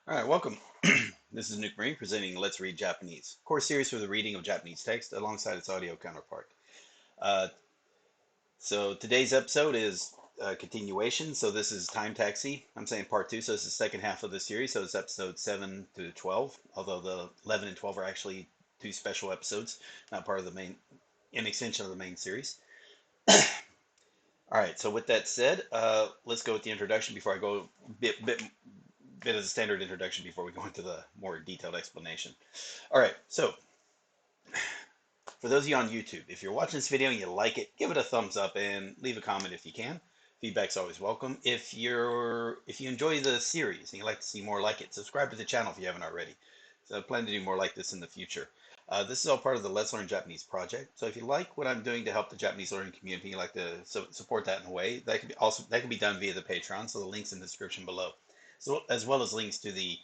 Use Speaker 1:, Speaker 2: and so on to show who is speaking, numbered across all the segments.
Speaker 1: All right, welcome. This is Nuke Marine presenting Let's Read Japanese, course series for the reading of Japanese text alongside its audio counterpart. Uh, so today's episode is a continuation. So this is Time Taxi. I'm saying part two. So this is the second half of the series. So it's episode 7 to 12, although the 11 and 12 are actually two special episodes, not part of the main, an extension of the main series. All right, so with that said, let's go with the introduction before I go bit of the standard introduction before we go into the more detailed explanation. All right, so for those of you on YouTube, if you're watching this video and you like it, give it a thumbs up and leave a comment if you can. Feedback's always welcome. If you enjoy the series and you'd like to see more like it, subscribe to the channel if you haven't already. So I plan to do more like this in the future. This is all part of the Let's Learn Japanese project. So if you like what I'm doing to help the Japanese learning community, you'd like to support that in a way, that can be done via the Patreon. So the link's in the description below. So as well as links to the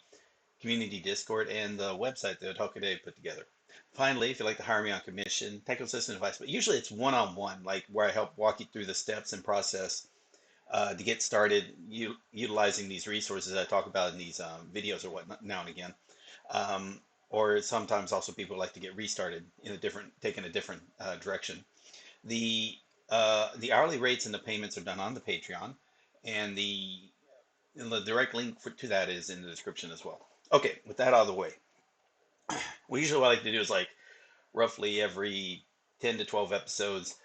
Speaker 1: community Discord and the website that Edawakare put together. Finally, if you'd like to hire me on commission, technical assistance advice, but usually it's one-on-one, like where I help walk you through the steps and process to get started utilizing these resources I talk about in these videos or whatnot now and again. Or sometimes also people like to get restarted in taking a different direction. The hourly rates and the payments are done on the Patreon, and the direct link to that is in the description as well. Okay, with that out of the way, usually what I like to do is like roughly every 10 to 12 episodes,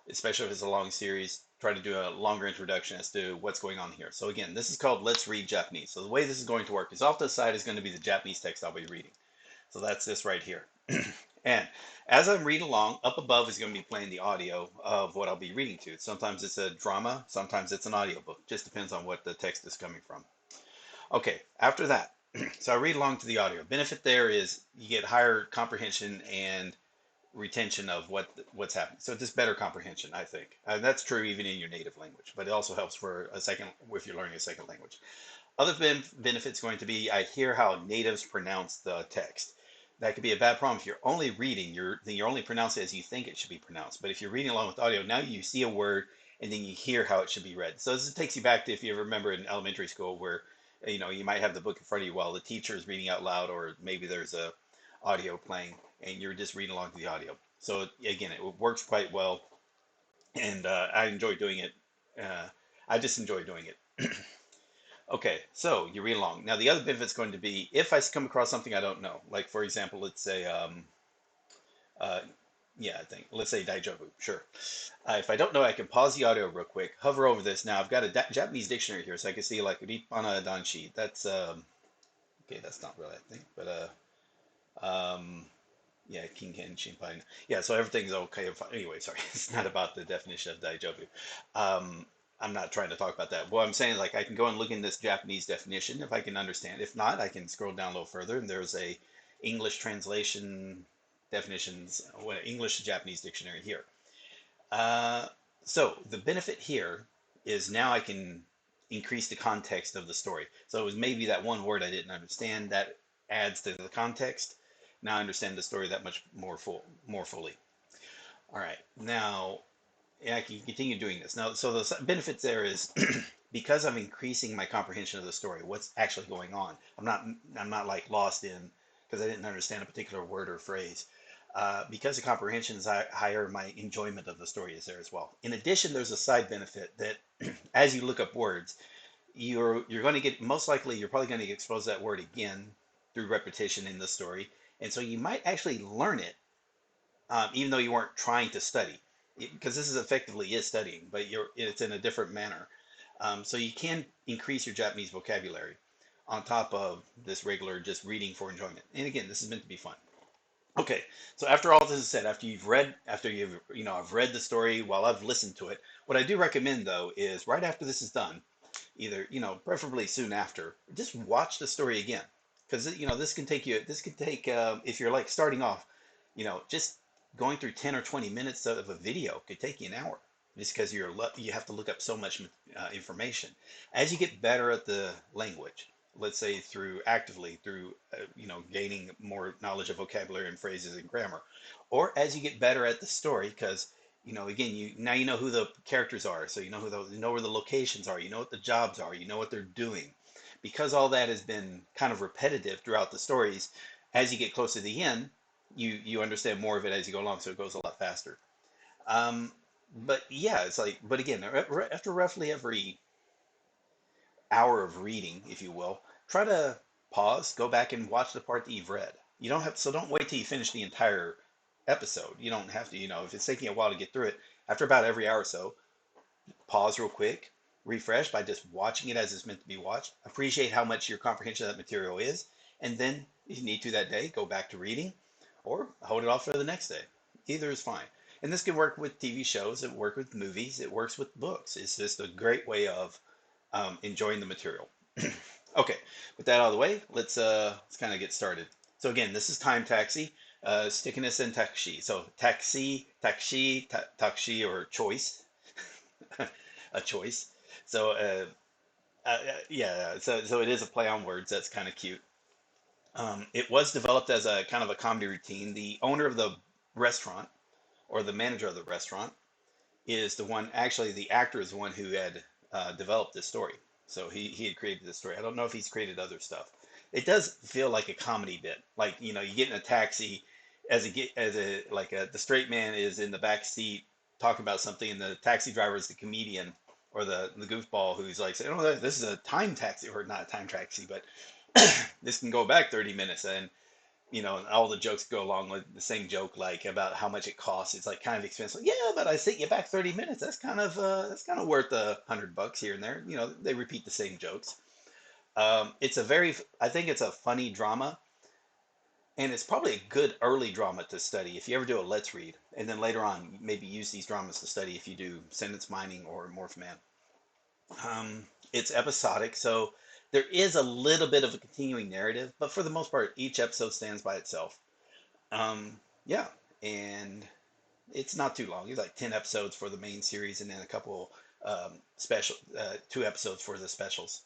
Speaker 1: especially if it's a long series, try to do a longer introduction as to what's going on here. So again, this is called Let's Read Japanese. So the way this is going to work is off to the side is going to be the Japanese text I'll be reading. So that's this right here. And as I'm reading along, up above is going to be playing the audio of what I'll be reading to. Sometimes it's a drama, sometimes it's an audiobook. Just depends on what the text is coming from. Okay, after that, so I read along to the audio. Benefit there is you get higher comprehension and retention of what's happening. So just better comprehension, I think. That's true even in your native language, but it also helps for a second if you're learning a second language. Other benefits going to be I hear how natives pronounce the text. That could be a bad problem if you're only reading, you're only pronouncing it as you think it should be pronounced. But if you're reading along with audio, now you see a word and then you hear how it should be read. So this takes you back to if you remember in elementary school where you might have the book in front of you while the teacher is reading out loud, or maybe there's a audio playing and you're just reading along to the audio. So again, it works quite well, and I enjoy doing it. I just enjoy doing it. Okay, so you read along. Now the other benefit is going to be if I come across something I don't know, like for example, let's say, uh, yeah, I think let's say Daijobu. Sure. If I don't know, I can pause the audio real quick, hover over this. Now I've got a Japanese dictionary here, so I can see like Ripana Danshi. That's okay. That's not really I think, but yeah, Kinken Shinpai. Yeah, so everything's okay. Anyway, sorry, it's not about the definition of Daijobu. I'm not trying to talk about that. What I'm saying is like I can go and look in this Japanese definition if I can understand. If not, I can scroll down a little further and there's a English translation definitions, English to Japanese dictionary here. Uh, so the benefit here is now I can increase the context of the story. So it was maybe that one word I didn't understand that adds to the context. Now I understand the story that much more fully. All right, now I can continue doing this. Now, so the benefits there is because I'm increasing my comprehension of the story, what's actually going on. I'm not like lost in because I didn't understand a particular word or phrase. Because the comprehension is higher, my enjoyment of the story is there as well. In addition, there's a side benefit that as you look up words, you're going to get most likely you're probably going to get exposed to that word again through repetition in the story, and so you might actually learn it even though you weren't trying to study, because this is effectively is studying, but it's in a different manner. So you can increase your Japanese vocabulary on top of this regular just reading for enjoyment. And again, this is meant to be fun. Okay, so after all this is said, after I've read the story while I've listened to it, what I do recommend though is right after this is done, either, preferably soon after, just watch the story again. Because, this can take, if you're like starting off, just going through 10 or 20 minutes of a video could take you an hour just because you have to look up so much information. As you get better at the language, let's say through gaining more knowledge of vocabulary and phrases and grammar, or as you get better at the story, because again, you know who the characters are, so you know where the locations are, you know what the jobs are, you know what they're doing, because all that has been kind of repetitive throughout the stories, as you get closer to the end, you understand more of it as you go along, so it goes a lot faster. Um, but yeah, it's like, but again, after roughly every hour of reading, if you will, try to pause, go back and watch the part that you've read. You don't have, so don't wait till you finish the entire episode. You don't have to, if it's taking a while to get through it, after about every hour or so, pause real quick, refresh by just watching it as it's meant to be watched. Appreciate how much your comprehension of that material is, and then if you need to that day, go back to reading, or hold it off for the next day. Either is fine. And this can work with TV shows, it works with movies, it works with books. It's just a great way of enjoying the material. Okay, with that out of the way, let's kind of get started. So again, this is Time Taxi, sticking us in taxi. So taxi, or choice, a choice. So yeah, so it is a play on words. That's kind of cute. It was developed as a kind of a comedy routine. The owner of the restaurant, or the manager of the restaurant, is the one, actually, the actor is the one who had developed this story. So he had created this story. I don't know if he's created other stuff. It does feel like a comedy bit. Like, you get in a taxi the straight man is in the back seat talking about something, and the taxi driver is the comedian or the goofball who's like saying, "Oh, this is a time taxi," or not a time taxi, but this can go back 30 minutes. And all the jokes go along with the same joke, like about how much it costs. It's like kind of expensive. Yeah, but I sent you back 30 minutes. That's kind of worth $100 here and there. They repeat the same jokes. I think it's a funny drama, and it's probably a good early drama to study if you ever do a let's read, and then later on maybe use these dramas to study if you do sentence mining or morph man. It's episodic, so there is a little bit of a continuing narrative, but for the most part, each episode stands by itself. Yeah, and it's not too long. It's like 10 episodes for the main series, and then a couple special 2 episodes for the specials.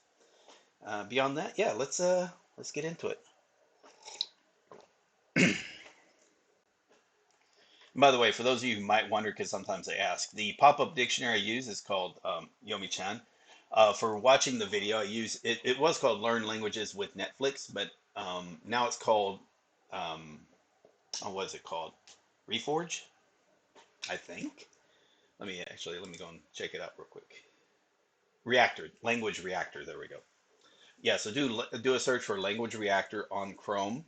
Speaker 1: Beyond that, yeah, let's get into it. By the way, for those of you who might wonder, because sometimes they ask, the pop-up dictionary I use is called Yomi-chan. For watching the video, I use it. It was called Learn Languages with Netflix, but now it's called what is it called? Reforge, I think. Let me go and check it out real quick. Reactor, language reactor. There we go. Yeah, so do a search for language reactor on Chrome,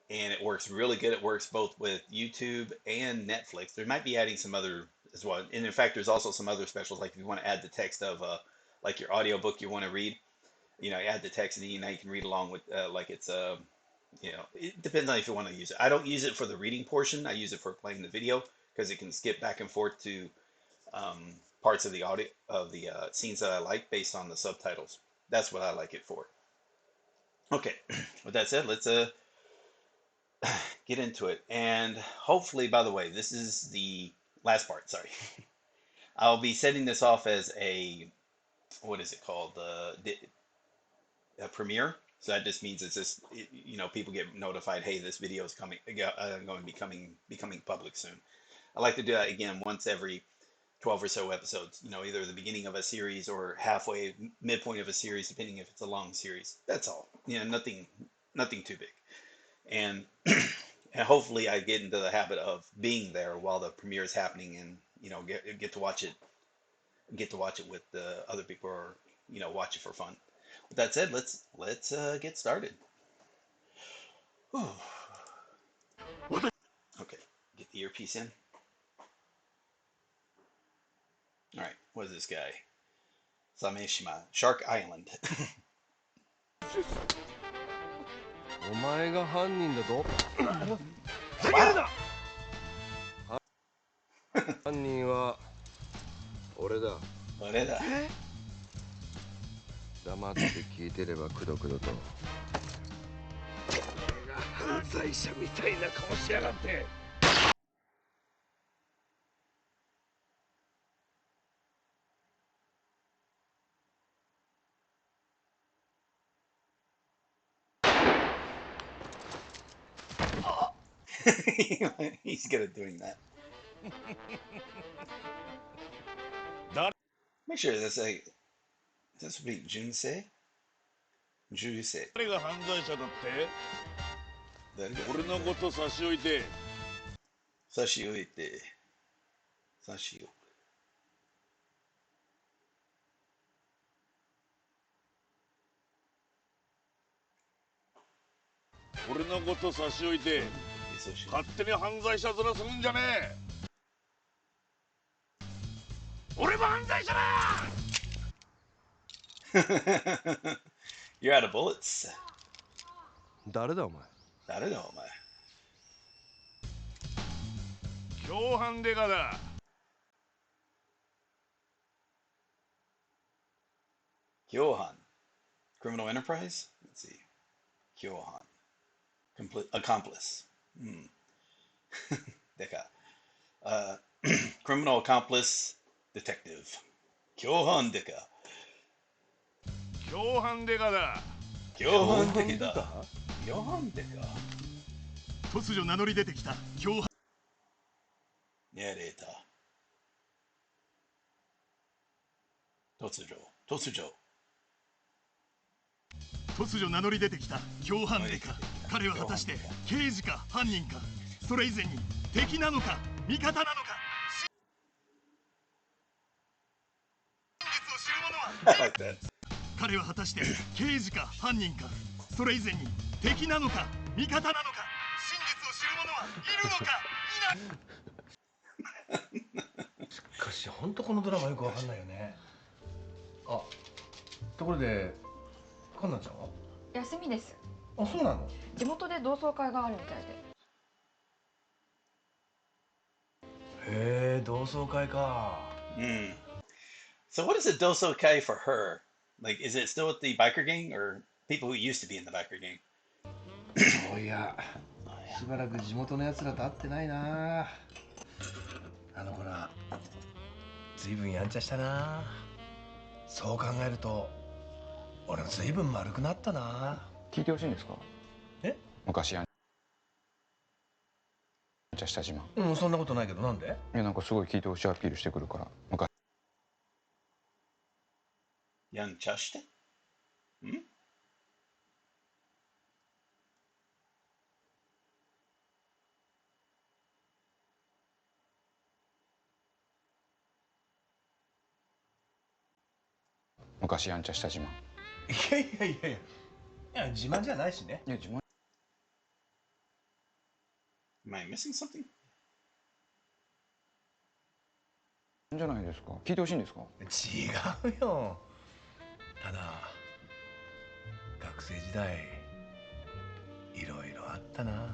Speaker 1: and it works really good. It works both with YouTube and Netflix. There might be adding some other as well, and in fact, there's also some other specials. Like if you want to add the text of like your audiobook you want to read, add the text, and now you can read along with like it's it depends on if you want to use it. I don't use it for the reading portion. I use it for playing the video because it can skip back and forth to parts of the audio of the scenes that I like based on the subtitles. That's what I like it for. Okay, with that said, let's get into it. And hopefully, by the way, this is the last part. Sorry, I'll be setting this off as a, what is it called? A premiere. So that just means it's just people get notified, hey, this video is coming, going to be becoming public soon. I like to do that again once every 12 or so episodes. Either the beginning of a series or halfway, midpoint of a series, depending if it's a long series. That's all. Nothing too big. And and hopefully I get into the habit of being there while the premiere is happening, and get to watch it, with the other people, or watch it for fun. With that said, let's get started. Whew. Okay, get the earpiece in. All right, what is this guy? Sameshima, Shark Island.
Speaker 2: お前が犯人だと。
Speaker 1: Wow.
Speaker 2: 犯人は俺だ。
Speaker 1: 俺だ。
Speaker 2: 黙って聞いてればくどくどと。俺が犯罪者みたいな顔しやがって。
Speaker 1: He's good at doing that. Make sure this would be Junsei. 銃声。
Speaker 3: 誰が犯罪者だって？
Speaker 1: 誰が
Speaker 3: 俺のこと差し置いて。
Speaker 1: 差し置いて。差し置く。
Speaker 3: 俺のこと差し置いて勝手に犯罪者面するんじゃねえ。俺も犯罪者だ。
Speaker 1: You're out of bullets.
Speaker 2: 誰だお前。
Speaker 1: 誰だお前。
Speaker 3: 共犯デカだ。
Speaker 1: 共犯。Criminal enterprise? Let's see. 共犯。Accomplice. Deka. Criminal accomplice detective. 共犯デカ。
Speaker 3: 共犯デカだ。
Speaker 1: 共犯デカだ。共犯デカ。
Speaker 3: 突如名乗り出てきた共犯。
Speaker 1: ネレーター。
Speaker 3: 突如名乗り出てきた共犯デカ。彼は果たして刑事か犯人か、それ以前に敵なのか味方なのか。真実を知る者は
Speaker 1: I like that.
Speaker 3: 彼は果たして刑事か犯人か、それ以前に敵なのか味方なのか。真実を知る者はいるのかいない。
Speaker 4: しかし本当このドラマよくわかんないよね。あ、ところでかんなちゃんは？
Speaker 5: 休みです。
Speaker 4: あ、そうなの？
Speaker 5: 地元で同窓会があるみたいで。
Speaker 4: へえ、同窓会か。
Speaker 1: So what is a dosokai for her? Like, is it still with the biker gang or people who used to be in the biker gang?
Speaker 4: そういや、しばらく地元のやつらと会ってないな。あの子ら、ずいぶんやんちゃしたな。そう考えると、俺もずいぶん丸くなったな。
Speaker 6: 聞いてほしいんですか？
Speaker 4: え？
Speaker 6: 昔やんちゃした自慢。
Speaker 4: うん、そんなことないけど、なんで？
Speaker 6: いや、なんかすごい聞いてほしいアピールしてくるから。昔
Speaker 1: やんちゃして
Speaker 6: 昔やんちゃした自慢。
Speaker 4: いや、自慢じゃないしね。
Speaker 6: いや、自慢
Speaker 1: Am I missing something?
Speaker 6: じゃないですか。聞いてほしいんですか？
Speaker 4: 違うよ。ただ学生時代いろいろあったなっ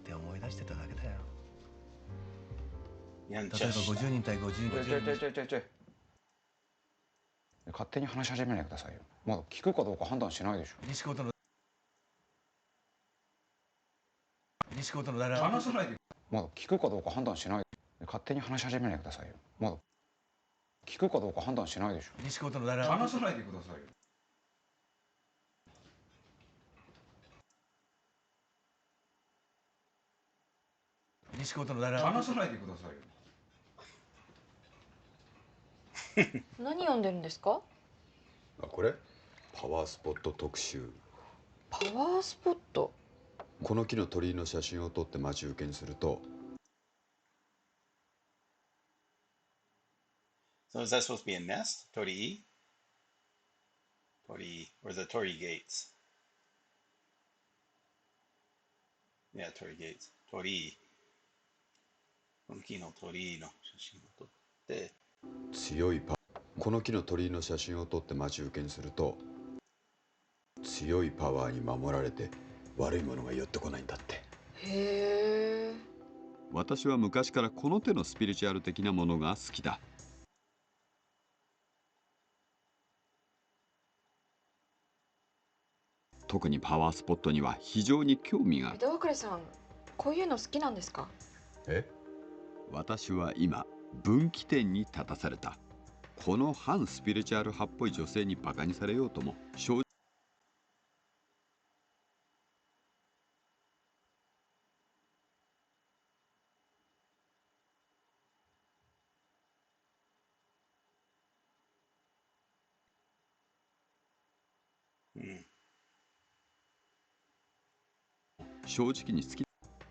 Speaker 4: て思い出してただけだよ。
Speaker 1: やん
Speaker 4: 例えば
Speaker 1: ちゃした。
Speaker 4: 50人対50人。
Speaker 6: 勝手に話し始めないでくださいよ。まだ聞くかどうか判断しないでしょ。
Speaker 4: 西高との誰
Speaker 6: 話さないで。まだ聞くかどうか判断しないで。勝手に話し始めないでくださいよ。まだ聞くかどうか判断しないでしょ。
Speaker 4: 西高との誰
Speaker 6: 話さないでくださいよ。
Speaker 4: 西高との誰
Speaker 6: 話さないでくださいよ。
Speaker 5: 何読んでるんですか？
Speaker 7: これパワースポット特集。
Speaker 5: パワースポット。
Speaker 7: この木の鳥居の写真を撮って待ち受けにすると。
Speaker 1: So is that supposed to be a nest? Torii? Torii, or is it Torii gates? Yeah, Torii gates. Torii. この木の鳥居の写真を撮って。
Speaker 7: この木の鳥居の写真を撮って待ち受けにすると強いパワーに守られて悪いものが寄ってこないんだって。
Speaker 5: へえ。
Speaker 8: 私は昔からこの手のスピリチュアル的なものが好きだ。特にパワースポットには非常に興味がある。
Speaker 5: 枝分かれさん、こういうの好きなんですか？
Speaker 8: 私は今分岐点に立たされた。この反スピリチュアル派っぽい女性にバカにされようとも正直正直に好き。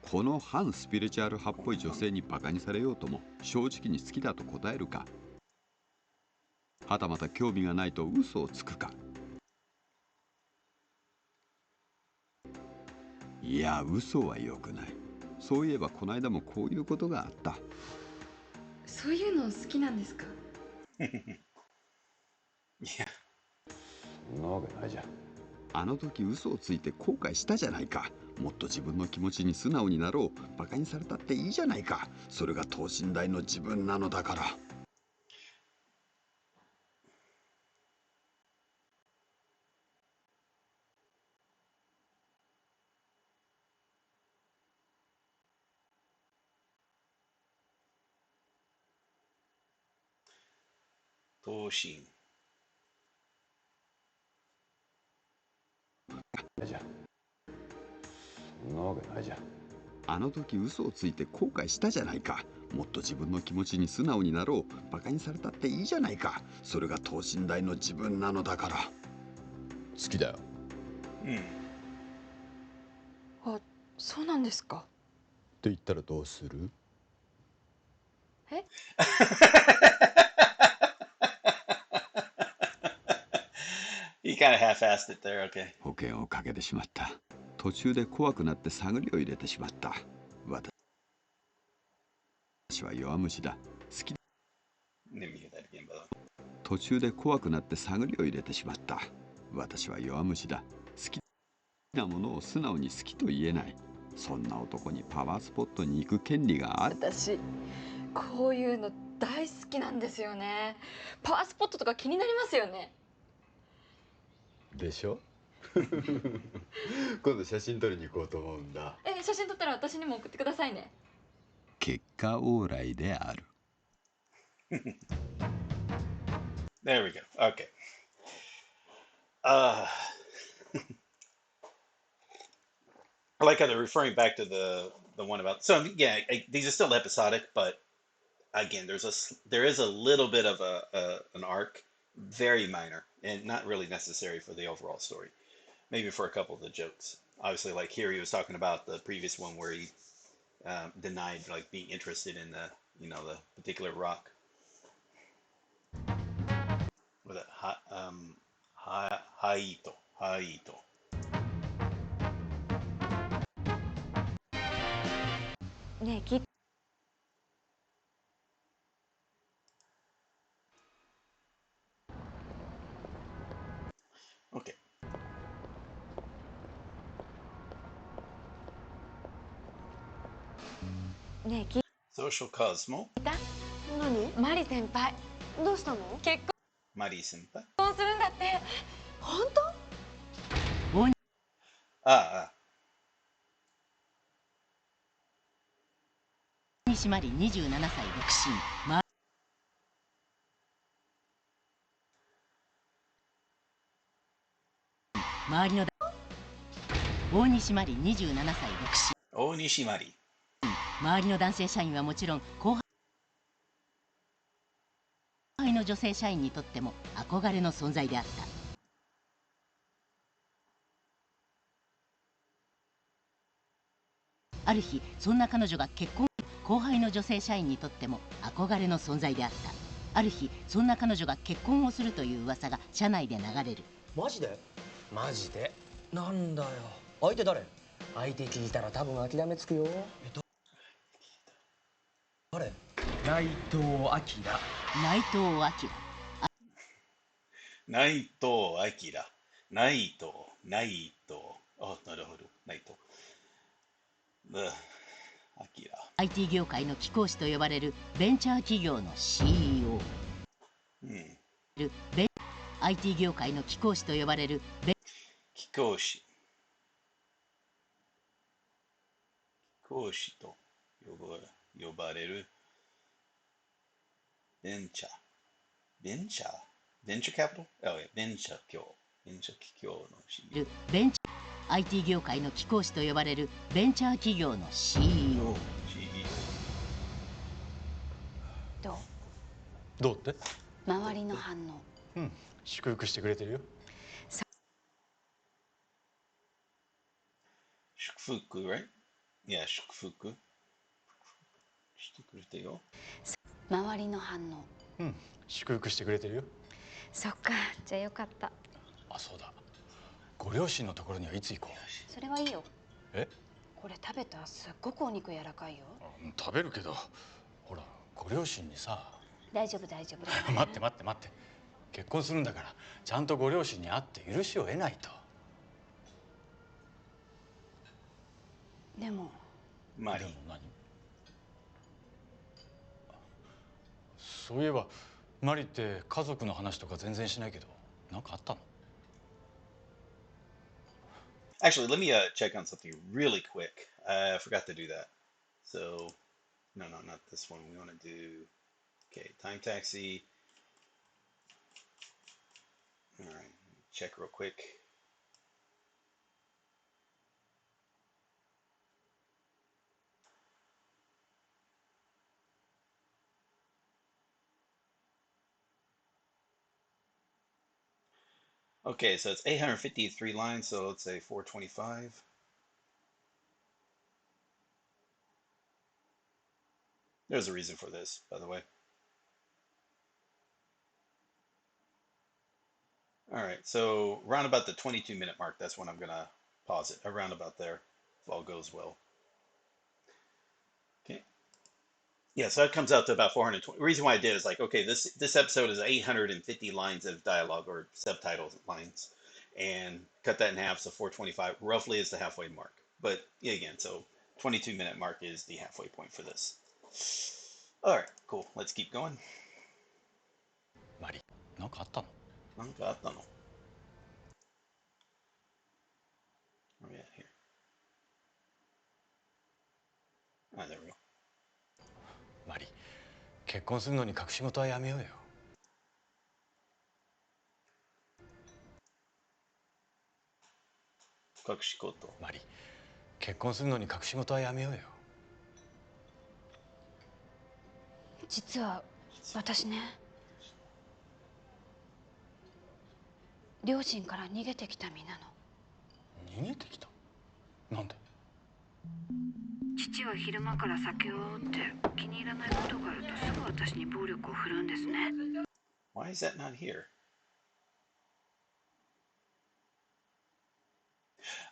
Speaker 8: この反スピリチュアル派っぽい女性にバカにされようとも正直に好きだと答えるか、はたまた興味がないと嘘をつくか。いや、嘘は良くない。そういえばこの間もこういうことがあった。
Speaker 9: そういうの好きなんですか？
Speaker 1: いや、
Speaker 7: そんなわけないじゃん。
Speaker 8: あの時嘘をついて後悔したじゃないか。もっと自分の気持ちに素直になろう。バカにされたっていいじゃないか。それが等身大の自分なのだから。
Speaker 1: 等身。
Speaker 7: じゃん。そんなわけないじゃん。
Speaker 8: あの時嘘をついて後悔したじゃないか。もっと自分の気持ちに素直になろう。バカにされたっていいじゃないか。それが等身大の自分なのだから。
Speaker 7: 好きだよ。
Speaker 1: うん。
Speaker 5: あ、そうなんですか。
Speaker 7: って言ったらどうする？
Speaker 5: え
Speaker 1: He kind of half-assed it there. Okay.
Speaker 8: 保険をかけてしまった。途中で怖くなって探りを入れてしまった。私は弱虫だ。好き。
Speaker 1: Let me hear that again, brother.
Speaker 8: 途中で怖くなって探りを入れてしまった。私は弱虫だ。好きなものを素直に好きと言えない。そんな男にパワースポットに行く権利がある。
Speaker 5: 私こういうの大好きなんですよね。パワースポットとか気になりますよね。
Speaker 7: でしょ？今度写真撮りに行こうと思うんだ。
Speaker 5: 写真撮ったら私にも送ってくださいね。
Speaker 8: 結果往来である。
Speaker 1: There we go. Okay. Uh, I like how they're referring back to the one about. So yeah, these are still episodic, but again, there is a little bit of an arc, very minor, and not really necessary for the overall story. Maybe for a couple of the jokes. Obviously, like here he was talking about the previous one where he denied like being interested in the particular rock. With it, Haito.
Speaker 5: ねえ、
Speaker 1: Okay.
Speaker 5: ねえ、聞い
Speaker 1: Social Cosmo.
Speaker 5: た？
Speaker 9: 何？
Speaker 5: マリ先輩、
Speaker 9: どうしたの？
Speaker 5: 結
Speaker 1: Mari Senpai.
Speaker 5: 婚するんだって。
Speaker 9: 本当？Ah,
Speaker 10: 西まり27歳独身。周りの大西まり27歳独身。
Speaker 1: Onishimari.
Speaker 10: 周りの男性社員はもちろん後輩の女性社員にとっても憧れの存在であった。ある日そんな彼女が後輩の女性社員にとっても憧れの存在であった。ある日そんな彼女が結婚をするという噂が社内で流れる。
Speaker 11: マジで？マジで？なんだよ。相手誰？相手聞いたら多分諦めつくよ。誰？内藤明。
Speaker 10: 内藤明。
Speaker 1: Naito Akira. Naito. Oh, なるほど。Naito. Akira.
Speaker 10: IT 業界の貴公子と呼ばれるベンチャー企業の CEO。IT 業界の貴公子と呼ばれる
Speaker 1: Kikoshi と呼ばれるベンチャーキャピタル？ベンチャー企業の CEO。
Speaker 10: IT 業界の貴公子と呼ばれるベンチャー企業の CEO。
Speaker 11: どうって？
Speaker 9: 周りの反応。
Speaker 11: うん、祝福してくれてるよ。
Speaker 1: 祝祝福 right? Yeah, 祝福してくれてよ。
Speaker 9: 周りの反応。
Speaker 12: うん、祝福してくれてるよ。
Speaker 9: そっか、じゃあよかった。
Speaker 12: あ、そうだ。ご両親のところにはいつ行こう。
Speaker 9: それはいいよ。
Speaker 12: え？
Speaker 9: これ食べた？すっごくお肉柔らかいよ。
Speaker 12: 食べるけど、ほら、ご両親にさ。
Speaker 9: 大丈夫大丈夫。
Speaker 12: 待って待って待って。結婚するんだからちゃんとご両親に会って許しを得ないと。
Speaker 9: でも。
Speaker 1: マリー。
Speaker 12: でも何？そういえばマリって家族の話とか全然しないけど、なんかあったの
Speaker 1: ？Actually, let me check on something really quick. I forgot to do that. So, no, not this one. We want to do, okay, time taxi. All right, check real quick. Okay, so it's 853 lines, so let's say 425. There's a reason for this, by the way. All right, so around about the 22-minute mark, that's when I'm gonna pause it, around about there, if all goes well. Okay. Yeah, so that comes out to about 420. The reason why I did is like, okay, this episode is 850 lines of dialogue or subtitle lines, and cut that in half, so 425 roughly is the halfway mark. But yeah, again, so 22-minute mark is the halfway point for this. All right, cool. Let's keep going.
Speaker 12: マリ、なんかあったの？
Speaker 1: なんかあったの? Where are we at here? Ah, there we go.
Speaker 12: マリ、結婚するのに隠し事はやめようよ。
Speaker 1: 隠し事。
Speaker 12: マリ、結婚するのに隠し事はやめようよ。
Speaker 9: 実は私ね、両親から逃げてきた身なの。
Speaker 12: 逃げてきた？なんで？
Speaker 9: 父は昼間から酒を煽って気に入らないことがあるとすぐ私に暴力を振るうんですね。
Speaker 1: Why is that not here?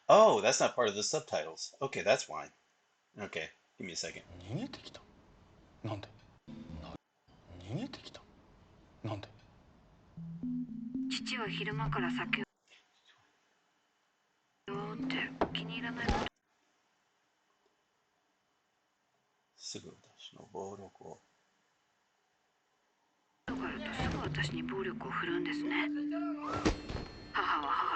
Speaker 1: Oh, that's not part of the subtitles. Okay, that's why. Okay, give me a second.
Speaker 12: 逃げてきた？なんで？逃げてきた？なんで？
Speaker 9: 父は昼間から酒を煽って気に入らないこと
Speaker 1: すぐ私の暴力を。
Speaker 9: があるとすぐ私に暴力を振るうんですね。母は母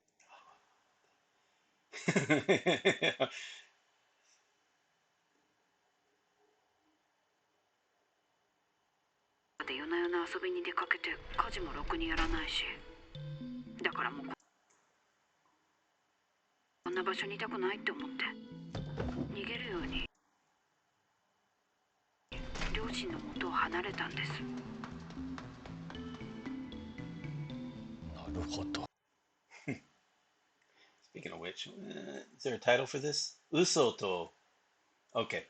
Speaker 9: で夜な夜な遊びに出かけて家事もろくにやらないし、だからもうこんな場所にいたくないって思って逃げるように両親の元を離れたんです。
Speaker 12: なるほど。
Speaker 1: Speaking of which, is there a title for this? Uso to. Okay.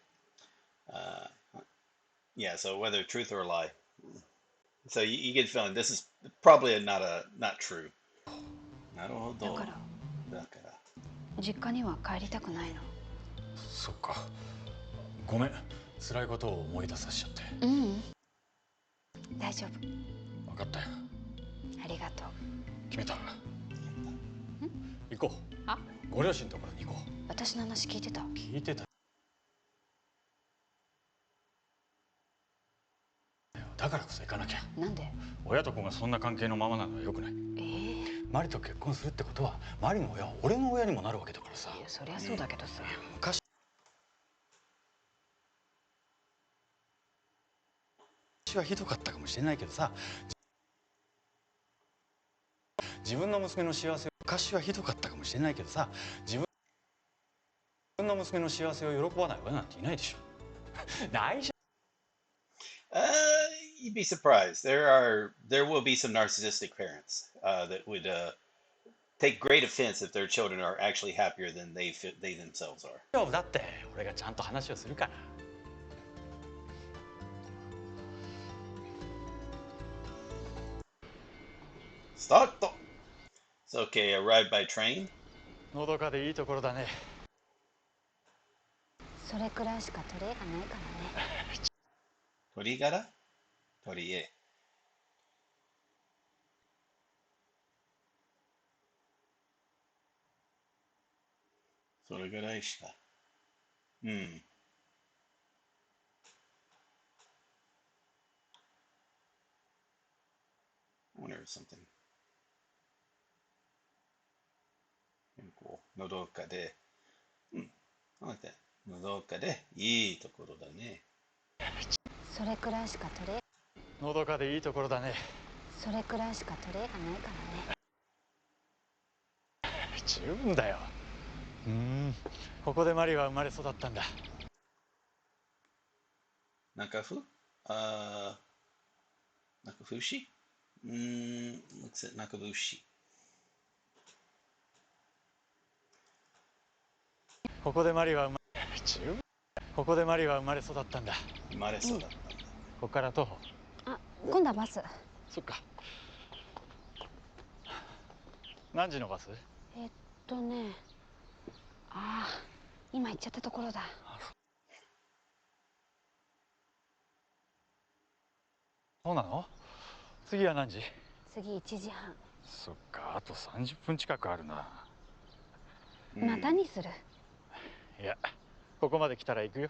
Speaker 1: Yeah, so whether truth or a lie. So you get the feeling this is probably not true. なるほど。だから
Speaker 9: 実家には帰りたくないの。
Speaker 12: そっか。ごめん。辛いことを思い出させちゃって。
Speaker 9: うん。大丈夫。
Speaker 12: 分かったよ。
Speaker 9: ありがとう。
Speaker 12: 決めた。行こう。
Speaker 9: あ？
Speaker 12: ご両親のところに行こう。
Speaker 9: 私の話聞いてた？
Speaker 12: 聞いてた。だからこそ行かなきゃ。
Speaker 9: なんで？
Speaker 12: 親と子がそんな関係のままなのは良くない。マリと結婚するってことはマリの親は俺の親にもなるわけだからさ。
Speaker 9: いや、そりゃそうだけどさ。
Speaker 12: 昔はひどかったかもしれないけどさ、自分の娘の幸せを昔はひどかったかもしれないけどさ、自分の娘の幸せを喜ばない親なんていないでしょ。大丈夫。
Speaker 1: You'd be surprised. There will be some narcissistic parents that would take great offense if their children are actually happier than they themselves are.
Speaker 12: 大丈夫だって、俺がちゃんと話をするから。
Speaker 1: Start. It's okay. Arrived by train.
Speaker 12: のどかでいいところだね。
Speaker 9: それくらいしか取り柄がないからね。
Speaker 1: 取り柄？取り柄。それぐらいしか。うん。I wonder if something. 健康。のどかで。うん。I like that. のどかでいいところだね。
Speaker 9: それくらいしか取り
Speaker 12: のどかでいいところだね。
Speaker 9: それくらいしか取り柄がないからね。
Speaker 12: 十分だよ。ここでマリは生まれ育ったんだ。
Speaker 1: 中府？中府市？looks at 中府市。
Speaker 12: ここでマリはここでマリは生まれ育ったんだ。
Speaker 1: 生まれ育ったんだ。
Speaker 12: ここから徒歩。
Speaker 9: あ、今度はバス。
Speaker 12: そっか。何時のバス？
Speaker 9: ああ、今行っちゃったところだ。
Speaker 12: そうなの？次は何時？
Speaker 9: 次1時半。
Speaker 12: そっか、あと30分近くあるな。
Speaker 9: またにする？
Speaker 12: いや、ここまで来たら行くよ。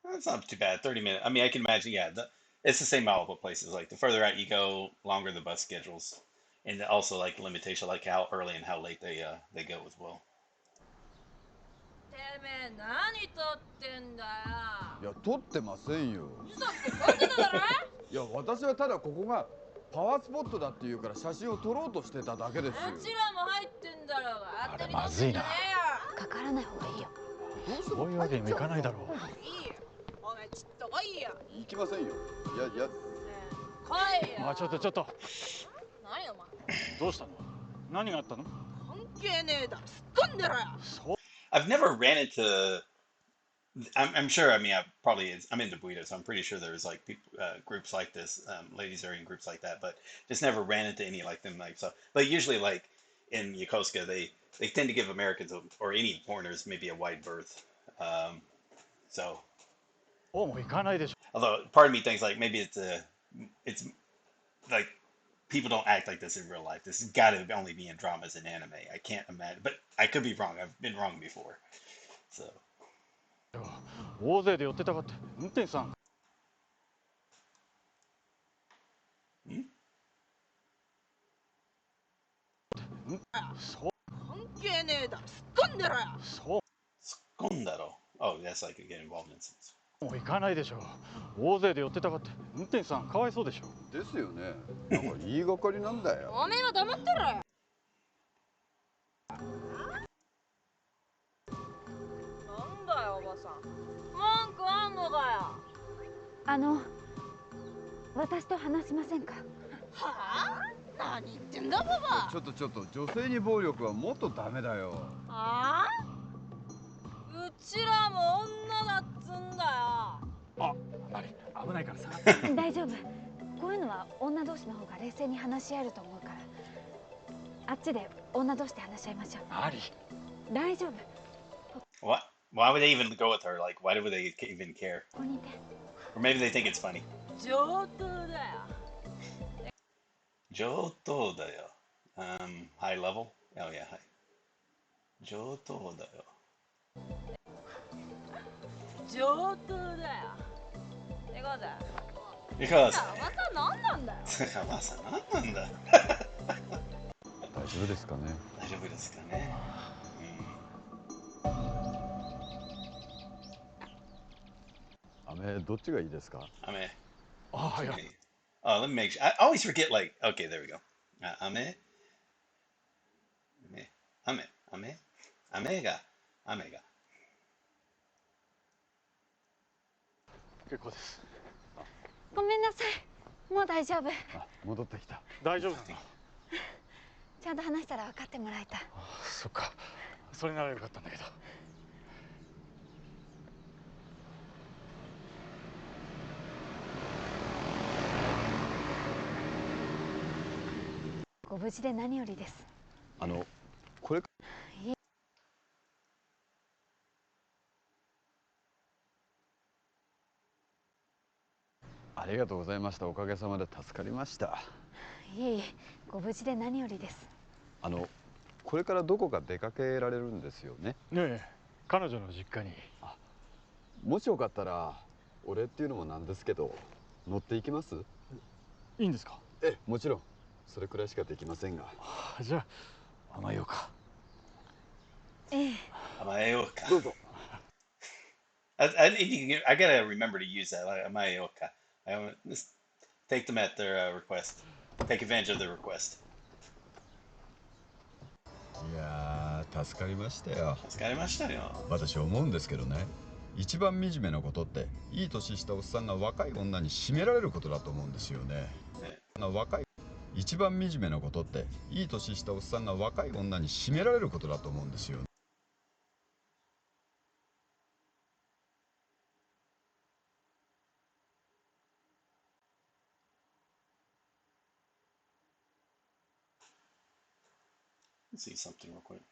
Speaker 1: That's not too bad. 30 minutes. I mean, I can imagine. Yeah, it's the same model of places. Like the further out you go, longer the bus schedules, and also like limitation, like how early and how late they go as well.
Speaker 13: てめえ何撮ってんだよ。
Speaker 14: いや撮ってませんよ。
Speaker 13: 嘘って書いてただろ。
Speaker 14: いや私はただここがパワースポットだっていうから写真を撮ろうとしてただけですよ。
Speaker 13: うちらも入ってんだろうが。
Speaker 12: あれまずいな。
Speaker 9: かからない方がいいよ。
Speaker 12: そういうわけにもいかないだろう。
Speaker 13: いいよ。お前ちょっと来いよ。
Speaker 14: 行きませんよ。いや。
Speaker 13: 来いよ。
Speaker 12: ちょっと。
Speaker 13: 何お前。
Speaker 12: どうしたの？何があったの？
Speaker 13: 関係ねえだ。突っ込んでろよ。
Speaker 1: I've never ran into. I'm sure. I mean, I'm into Buddha, so I'm pretty sure there's like groups like this. Ladies are in groups like that, but just never ran into any like them. Like so, but usually like in Yokosuka, they tend to give Americans or any foreigners maybe a wide berth. So. Although part of me thinks like maybe it's like people don't act like this in real life. This has got to only be in dramas and anime. I can't imagine, but I could be wrong. I've been wrong before. So.
Speaker 12: 大勢で寄ってたかって運転手さん。
Speaker 13: そう関係ねえだ。突っ込んでろよ。
Speaker 12: そう。
Speaker 1: 突っ込んだろ。Oh, that's like get involved in some.
Speaker 12: もう行かないでしょ。大勢で寄ってたかって運転手さんかわいそうでしょ。
Speaker 14: ですよね。なんか言いがかりなんだよ。
Speaker 13: おめえは黙ってろよ。なんだよおばさん。文句あんのかよ。
Speaker 9: 私と話しませんか？
Speaker 13: はあ？何言ってんだババ。
Speaker 14: ちょっと女性に暴力はもっとダメだよ。
Speaker 13: はあ？うちらも女だっつんだよ。
Speaker 12: あ、マリ危ないからさ。
Speaker 9: 大丈夫。こういうのは女同士の方が冷静に話し合えると思うから。あっちで女同士で話し合いましょう。
Speaker 12: マリ。
Speaker 9: 大丈夫。
Speaker 1: What? Why would they even go with her? Like, why would they even care?
Speaker 9: ここにいて。
Speaker 1: Or maybe they think it's funny.
Speaker 13: 上等だよ。
Speaker 1: 上等だよ。High level? Oh yeah, high. 上等だよ。
Speaker 13: 上等だよ。行こうぜ。
Speaker 1: 行こうぜ。
Speaker 13: おばさん何なんだよ。
Speaker 1: おばさん何なんだ。
Speaker 14: 大丈夫ですかね。
Speaker 1: 大丈夫ですかね。
Speaker 14: 飴どっちがいいですか？
Speaker 1: 飴。
Speaker 12: あ、はい。
Speaker 1: Oh, let me make sure. I always forget. Like, okay, there we go. 飴。飴が。
Speaker 12: 結構です。
Speaker 9: ごめんなさい。
Speaker 5: もう大丈夫。
Speaker 14: 戻ってきた。
Speaker 12: 大丈夫なの？
Speaker 5: ちゃんと話したら分かってもらえた。
Speaker 12: そっか、それならよかったんだけど。
Speaker 5: ご無事で何よりです。
Speaker 14: これありがとうございました。おかげさまで助かりました。
Speaker 5: いい、ご無事で何よりです。
Speaker 14: これからどこか出かけられるんですよね。
Speaker 12: ねえ、彼女の実家に。
Speaker 14: もしよかったらお礼っていうのもなんですけど乗っていきます？
Speaker 12: いいんですか？
Speaker 14: ええ、もちろん。それくらいしかできませんが。
Speaker 12: じゃあ甘えようか。
Speaker 5: ええ。
Speaker 1: 甘えようか。
Speaker 14: どうぞ。
Speaker 1: I gotta remember to use that. Like, amayoka. I want just take them at their request. Take advantage of their request.
Speaker 7: いやー、助かりましたよ。
Speaker 1: 助かりましたよ。
Speaker 7: 私思うんですけどね、一番惨めなことっていい年したおっさんが若い女に締められることだと思うんですよね。一番惨めなことっていい年したおっさんが若い女に締められることだと思うんですよね。
Speaker 1: Let's see something real quick. .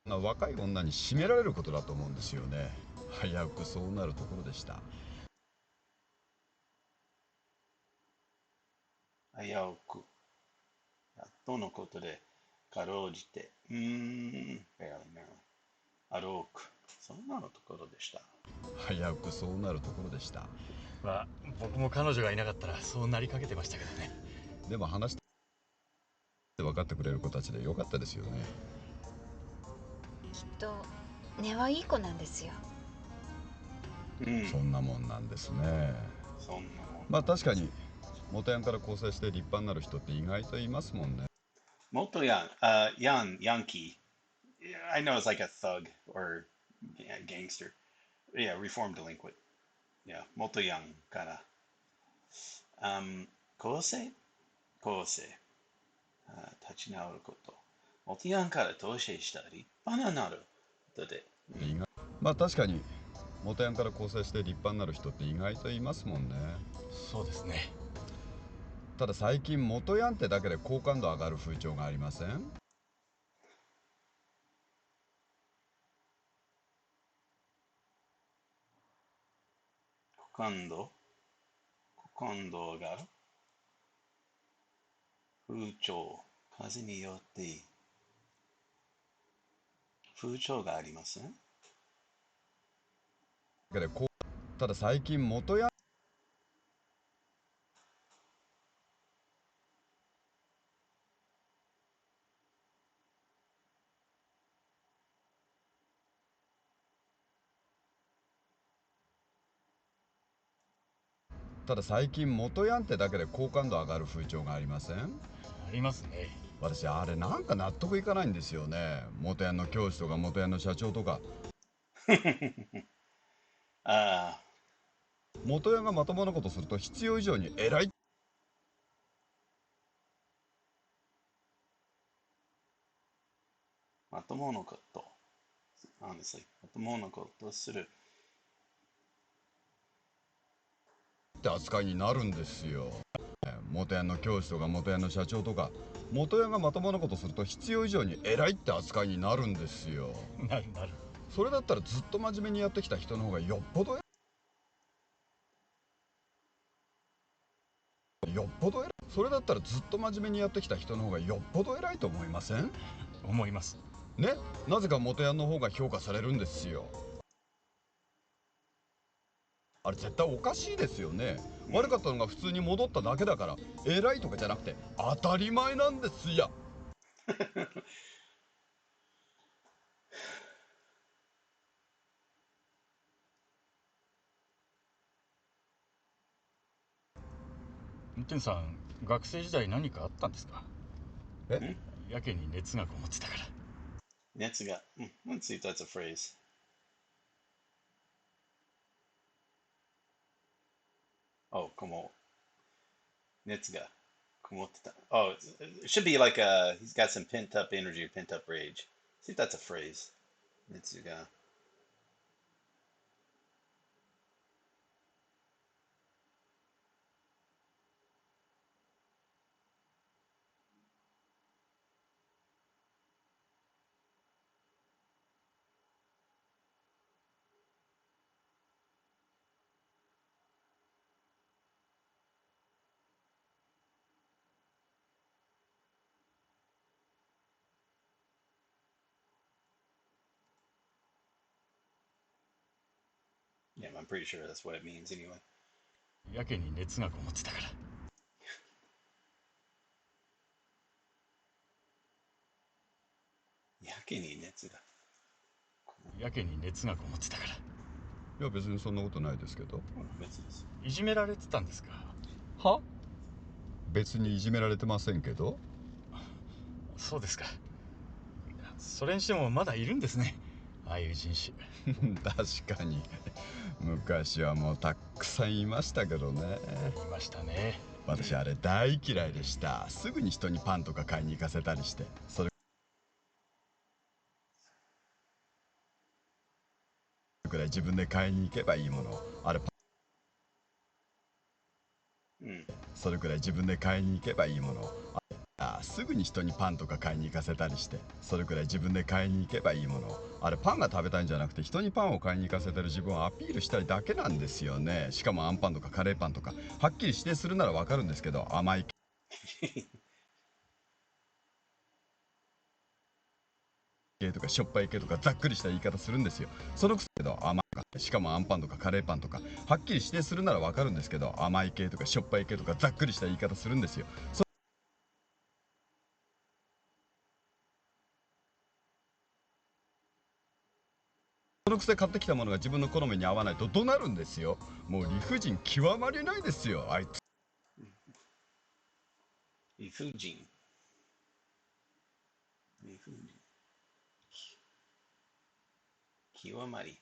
Speaker 7: 若い女に締められることだと思うんですよね。危うくそうなるところでした。
Speaker 1: 危うく。やっとのことで、かろうじて、barely, barely. あろうく。そんなのところでした。
Speaker 7: 危うくそうなるところでした。
Speaker 12: まあ、僕も彼女がいなかったらそうなりかけてましたけどね。
Speaker 7: でも話して分かってくれる子たちでよかったですよね。
Speaker 9: きっと根はいい子なんですよ。
Speaker 7: そんなもんなんですね。
Speaker 1: そんなもん。
Speaker 7: まあ確かに元ヤンから交際して立派になる人って意外といますもんね。
Speaker 1: 元ヤン、Yankee. I know it's like a thug or gangster. Yeah, reformed delinquent. Yeah, 元ヤンから。構成立ち直ること。元ヤンから投資した立派なることで。
Speaker 7: まあ確かに元ヤンから交際して立派になる人って意外といますもんね。
Speaker 12: そうですね。
Speaker 7: ただ最近元ヤンってだけで好感度上がる風潮がありません？
Speaker 1: 好感度上がる風潮、風によって風潮がありません？
Speaker 7: ただ最近元ヤン元ヤンってだけで好感度上がる風潮がありません？
Speaker 12: ありますね。
Speaker 7: 私あれなんか納得いかないんですよね。元ヤンの教師とか元ヤンの社長とか元ヤンがまともなことすると必要以上に偉い。
Speaker 1: まともなこと。Honestly, まともなことする。
Speaker 7: って扱いになるんですよ。元ヤンの教師とか元ヤンの社長とか元ヤンがまともなことすると必要以上に偉いって扱いになるんですよ。
Speaker 12: なる。
Speaker 7: それだったらずっと真面目にやってきた人の方がよっぽどそれだったらずっと真面目にやってきた人の方がよっぽど偉いと思いません？
Speaker 12: 思います
Speaker 7: ね。なぜか元ヤンの方が評価されるんですよ。あれ絶対おかしいですよね。悪かったのが普通に戻っただけだから偉いとかじゃなくて当たり前なんですよ。
Speaker 12: 運転手さん、学生時代何かあったんですか？
Speaker 7: え？
Speaker 12: やけに熱がこもってたから。
Speaker 1: 熱が。Let's see if that's a phrase. Oh, 熱がこもってた. Oh, it should be like he's got some pent up energy or pent up rage. See if that's a phrase. 熱が. Yeah, I'm pretty sure that's what it means anyway.
Speaker 12: やけに熱がこもってたから。
Speaker 1: やけに熱が。
Speaker 12: やけに熱がこもってたから。い
Speaker 7: や別にそんなことないですけど。
Speaker 1: 別に。
Speaker 12: いじめられてたんですか？
Speaker 7: は？別にいじめられてませんけど。
Speaker 12: そうですか。それにしてもまだいるんですね、ああいう人種。
Speaker 7: 確かに昔はもうたくさんいましたけどね。
Speaker 12: いましたね。
Speaker 7: 私あれ大嫌いでした。すぐに人にパンとか買いに行かせたりして、それくらい自分で買いに行けばいいもの、あれそれくらい自分で買いに行けばいいもの、すぐに人にパンとか買いに行かせたりして、それくらい自分で買いに行けばいいもの、あれパンが食べたいんじゃなくて人にパンを買いに行かせてる自分をアピールしたいだけなんですよね。しかもアンパンとかカレーパンとかはっきり指定するならわかるんですけど、甘い系とかしょっぱい系とかざっくりした言い方するんですよ。そのくせけど甘い、しかもアンパンとかカレーパンとかはっきり指定するならわかるんですけど、甘い系とかしょっぱい系とかざっくりした言い方するんですよ。そのくせ買ってきたものが自分の好みに合わないと怒鳴るんですよ。もう理不尽極まりないですよ、あいつ。
Speaker 1: 理不尽。極まり。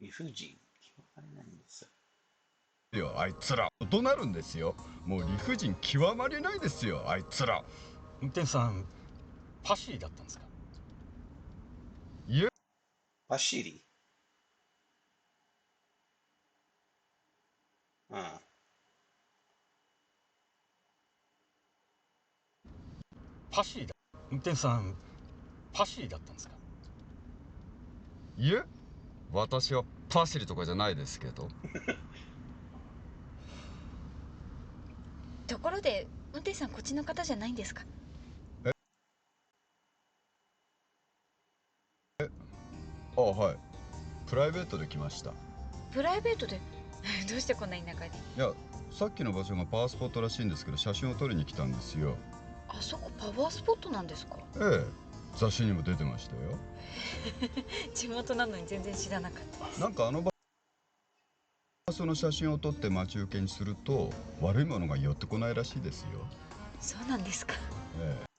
Speaker 1: 理不尽極まりないんです
Speaker 7: よ、あいつら。怒鳴るんですよ。もう理不尽極まりないですよ、あいつら。
Speaker 12: 運転手さん、パシリだったんですか？
Speaker 7: いえ。
Speaker 1: パシリ。ああ。
Speaker 12: パシリだ。運転手さん、パシリだったんですか？
Speaker 7: いえ、私はパシリとかじゃないですけど。
Speaker 5: ところで運転手さんこっちの方じゃないんですか？
Speaker 7: あ、はい。プライベートで来ました。
Speaker 5: プライベートでどうしてこんな田舎に？
Speaker 7: いや、さっきの場所がパワースポットらしいんですけど、写真を撮りに来たんですよ。
Speaker 5: あそこパワースポットなんですか？
Speaker 7: ええ、雑誌にも出てましたよ。
Speaker 5: 地元なのに全然知らなかったです。
Speaker 7: なんかあの場所の写真を撮って待ち受けにすると悪いものが寄ってこないらしいですよ。
Speaker 5: そうなんですか？
Speaker 7: ええ。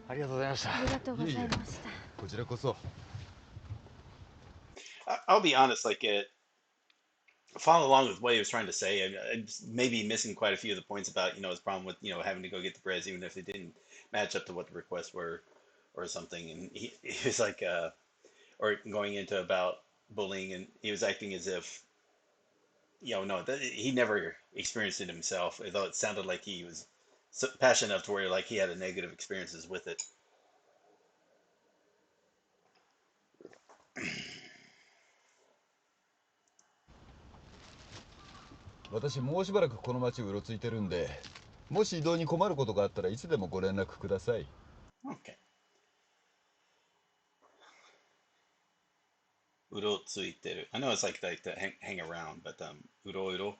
Speaker 12: ありがとうございました。
Speaker 5: ありがとうございました。
Speaker 7: こちらこそ。
Speaker 1: I'll be honest, like follow along with what he was trying to say. Maybe missing quite a few of the points about his problem with having to go get the breads even if they didn't match up to what the requests were or something. And he was like or going into about bullying, and he was acting as if no, he never experienced it himself. Although it sounded like he was so passionate enough to where like he had a negative experiences with it.
Speaker 7: 私もうしばらくこの町をうろついてるんで、もし移動に困ることがあったらいつでもご連絡ください。
Speaker 1: Okay. うろついてる. I know it's like to hang around, but うろうろ,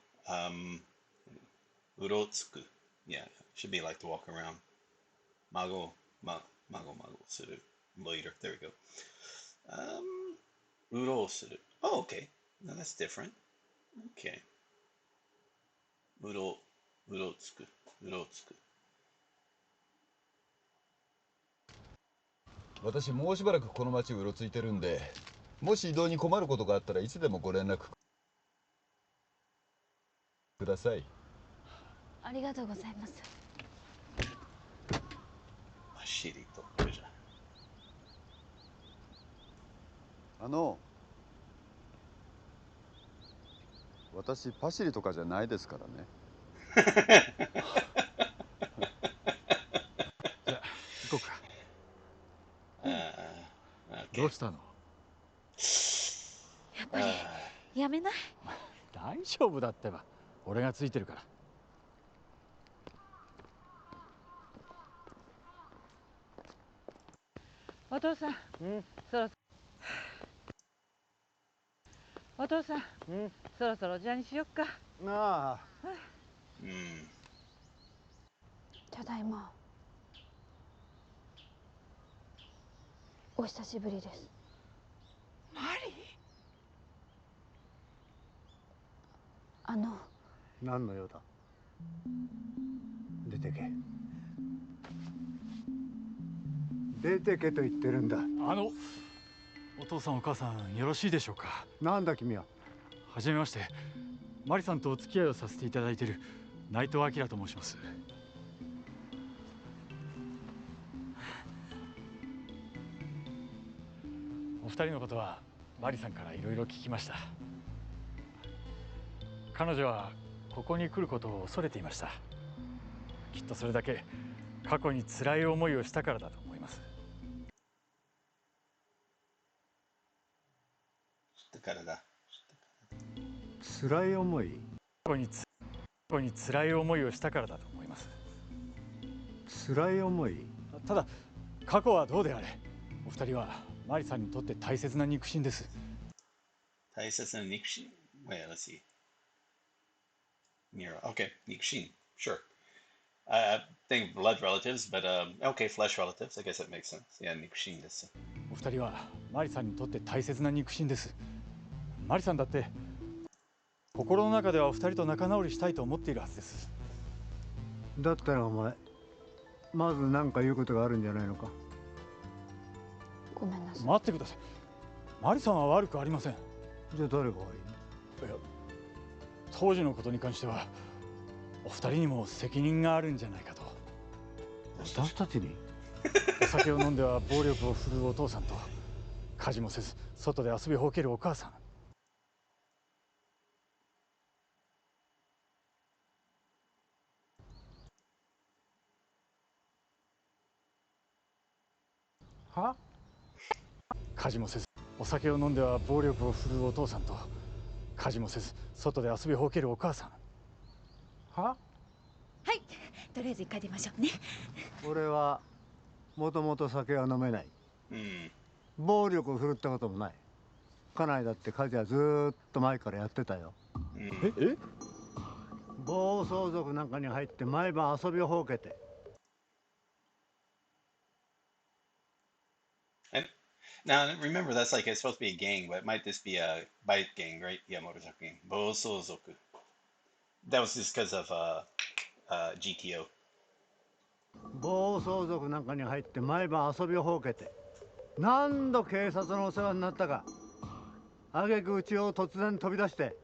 Speaker 1: うろつく. Yeah, should be like to walk around. Mago, mago suru. Loiter. There we go. Uro suru. Oh, okay. No, that's different. Okay. Uro tsuku. Uro tsuku.
Speaker 7: 私もうしばらくこの町をうろついてるんで、もし移動に困ることがあったらいつでもご連絡ください。
Speaker 5: ありがとうございます。
Speaker 1: パシリとこれじゃ。
Speaker 7: 私パシリとかじゃないですからね。
Speaker 3: じゃあ行こうか。どうしたの？
Speaker 5: やっぱりやめない？
Speaker 3: 大丈夫だってば。俺がついてるから。
Speaker 15: お父さん、お父さん、そろそろお茶にしよっか。
Speaker 14: ああ。
Speaker 5: ただいま。お久しぶりです。
Speaker 15: マリ
Speaker 5: ー？
Speaker 14: 何の用だ？出てけ。出てけと言ってるんだ。
Speaker 3: お父さんお母さんよろしいでしょうか？
Speaker 14: なんだ君は。
Speaker 3: はじめまして。マリさんとお付き合いをさせていただいている内藤明と申します。お二人のことはマリさんからいろいろ聞きました。彼女はここに来ることを恐れていました。きっとそれだけ過去に辛い思いをしたからだと思います。
Speaker 1: だからだ。
Speaker 14: 辛い思い？
Speaker 3: 過去に辛い思いをしたからだと思います。
Speaker 14: 辛い思い？
Speaker 3: ただ過去はどうであれ、お二人はマリさんにとって大切な肉親です。
Speaker 1: 大切な肉親? Wait, let's see. Mira. Okay, 肉親. Sure. I think blood relatives, but okay, flesh relatives. I guess that makes sense. Yeah, 肉親です。
Speaker 3: お二人はマリさんにとって大切な肉親です。マリさんだって心の中ではお二人と仲直りしたいと思っているはずです。
Speaker 14: だったらお前、まず何か言うことがあるんじゃないのか？
Speaker 5: ごめんなさい。
Speaker 3: 待ってください。マリさんは悪くありません。
Speaker 14: じゃあ誰が悪いの？い
Speaker 3: や、当時のことに関してはお二人にも責任があるんじゃないかと。
Speaker 14: 私たちに？
Speaker 3: お酒を飲んでは暴力を振るうお父さんと、家事もせず外で遊びほうけるお母さん。
Speaker 14: は？
Speaker 3: 家事もせずお酒を飲んでは暴力を振るうお父さんと、家事もせず外で遊びほうけるお母さん。
Speaker 14: は？
Speaker 16: はい、とりあえず一回出ましょうね。
Speaker 14: 俺はもともと酒は飲めない。暴力を振るったこともない。家内だって家事はずーっと前からやってたよ。
Speaker 3: え？
Speaker 14: 暴走族なんかに入って毎晩遊びをほうけて。
Speaker 1: Now remember, that's like it's supposed to be a gang, but it might just be a bike gang, right? Yeah, motorcycle gang. Bosozoku. That was just because of GTO.
Speaker 14: 暴走族なんかに入って毎晩遊びをほうけて、何度警察のお世話になったか。挙句うちを突然飛び出して、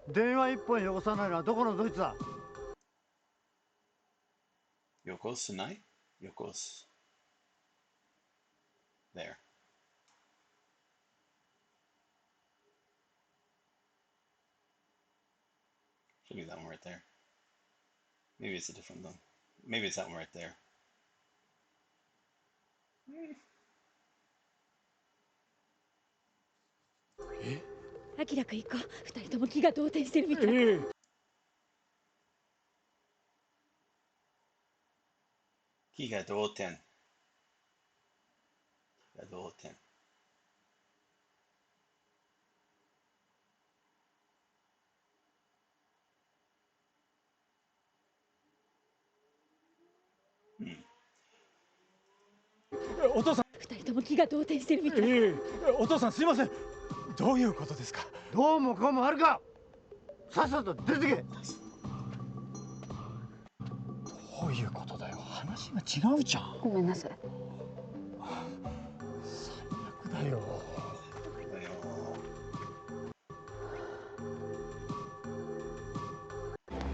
Speaker 14: 電話一本よこさないのはどこのどいつだ？
Speaker 1: よこすない？よこす。There. Should be that one right there. Maybe it's a different one. Maybe it's that one right there.
Speaker 16: あきらくん行こう。二人とも気が動転してるみたい。
Speaker 1: 気が動転。気が動転。
Speaker 3: お父さん、
Speaker 16: 二人とも気が動転してるみたい。
Speaker 3: お父さんすいません。どういうことですか？
Speaker 14: どうもこうもあるか。さっさと出てけ。
Speaker 3: どういうことだよ。話が違うじゃん。
Speaker 5: ごめんなさい。
Speaker 3: 最悪だよ。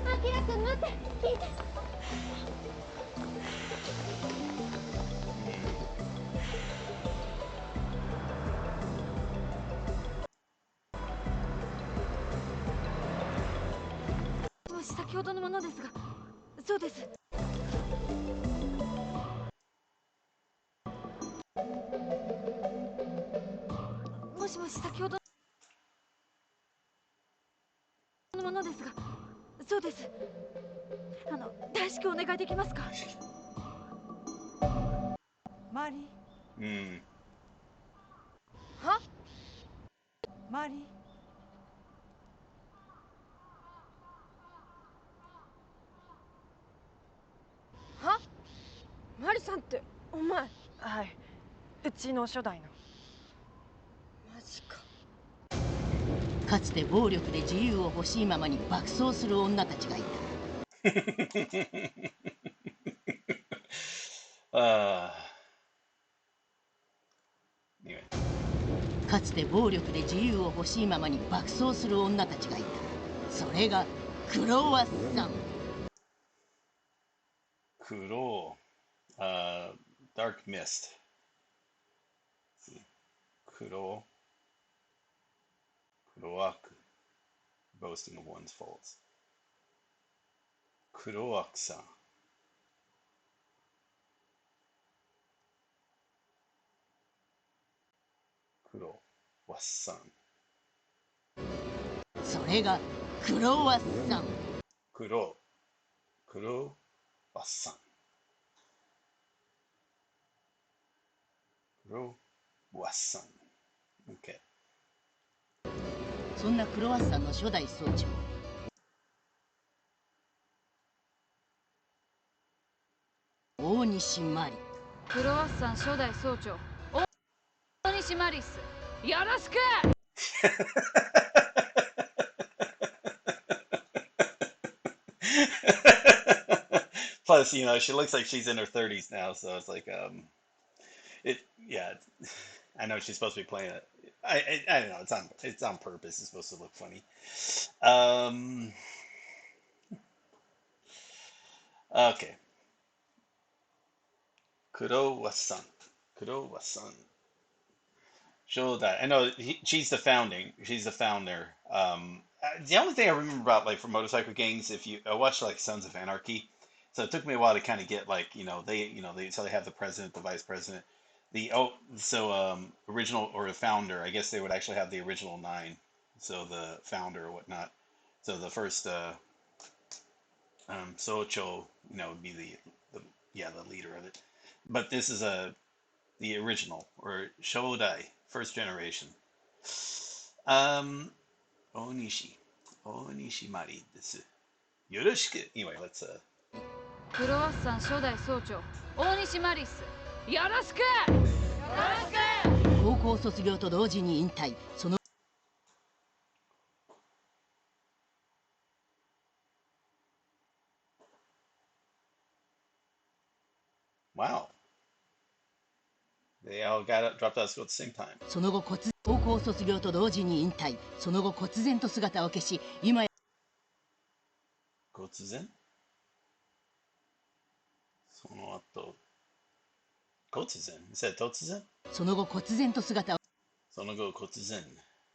Speaker 16: あきらくん待って、聞いて。もし先ほどのものですが、そうです。もしもし先ほどのものですが、そうです。大至急お願いできますか？
Speaker 15: マリー。は？マリー。は？マリさんってお前。はい。うちの初代の。マジか。
Speaker 10: かつて暴力で自由を欲しいままに爆走する女たちがいた。かつて暴力で自由を欲しいままに爆走する女たちがいた。それがクロワッサン。
Speaker 1: クロー、dark mist。クロワーク。boasting of one's faults。クロワッサン。クロワッサン。
Speaker 10: それがクロワッサン。
Speaker 1: クロワッサン。クロワッサン。OK。
Speaker 10: そんなクロワッサンの初代総長。大西マリ。
Speaker 9: クロワッサン初代総長、大西マリス。よろしく。
Speaker 1: Plus, she looks like she's in her 30s now, so it's like, yeah, I know she's supposed to be playing it. I don't know. It's on purpose. It's supposed to look funny. Okay. Kurowa-san. Kurowa-san. Show that. I know she's the founder. The only thing I remember about like for motorcycle gangs, if you I watched like Sons of Anarchy, so it took me a while to kind of get like they have the president, the vice president, original or the founder. I guess they would actually have the original nine, so the founder or whatnot. So the first Socho, would be the leader of it. But this is the original or Shodai, first generation. Onishi Mari desu. Yoroshiku. Anyway, let's
Speaker 9: クロワッサン初代総長、大西マリス。よろしく。
Speaker 10: 高校卒業と同時に引退。その
Speaker 1: Wow. They all dropped out of school at the same time.
Speaker 10: その後高校卒業と同時に引退。その後忽然と姿を消し、今や
Speaker 1: 突然その後突然 You said 突然
Speaker 10: その後忽然と姿を
Speaker 1: その後忽然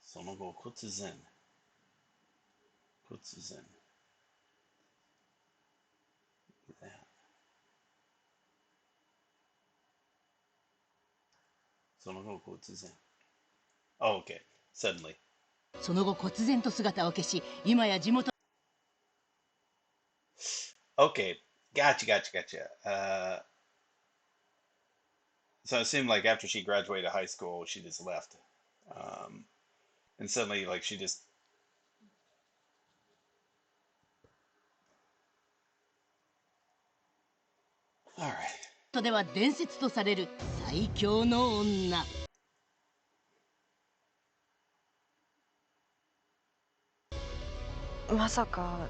Speaker 1: その後忽然突然その後突然 Oh, okay. Suddenly.
Speaker 10: その後忽然と姿を消し、今や地元
Speaker 1: Okay. Gotcha. So it seemed like after she graduated high school, she just left. And suddenly, like, she just.
Speaker 10: とでは伝説とされる最強の女。
Speaker 15: まさか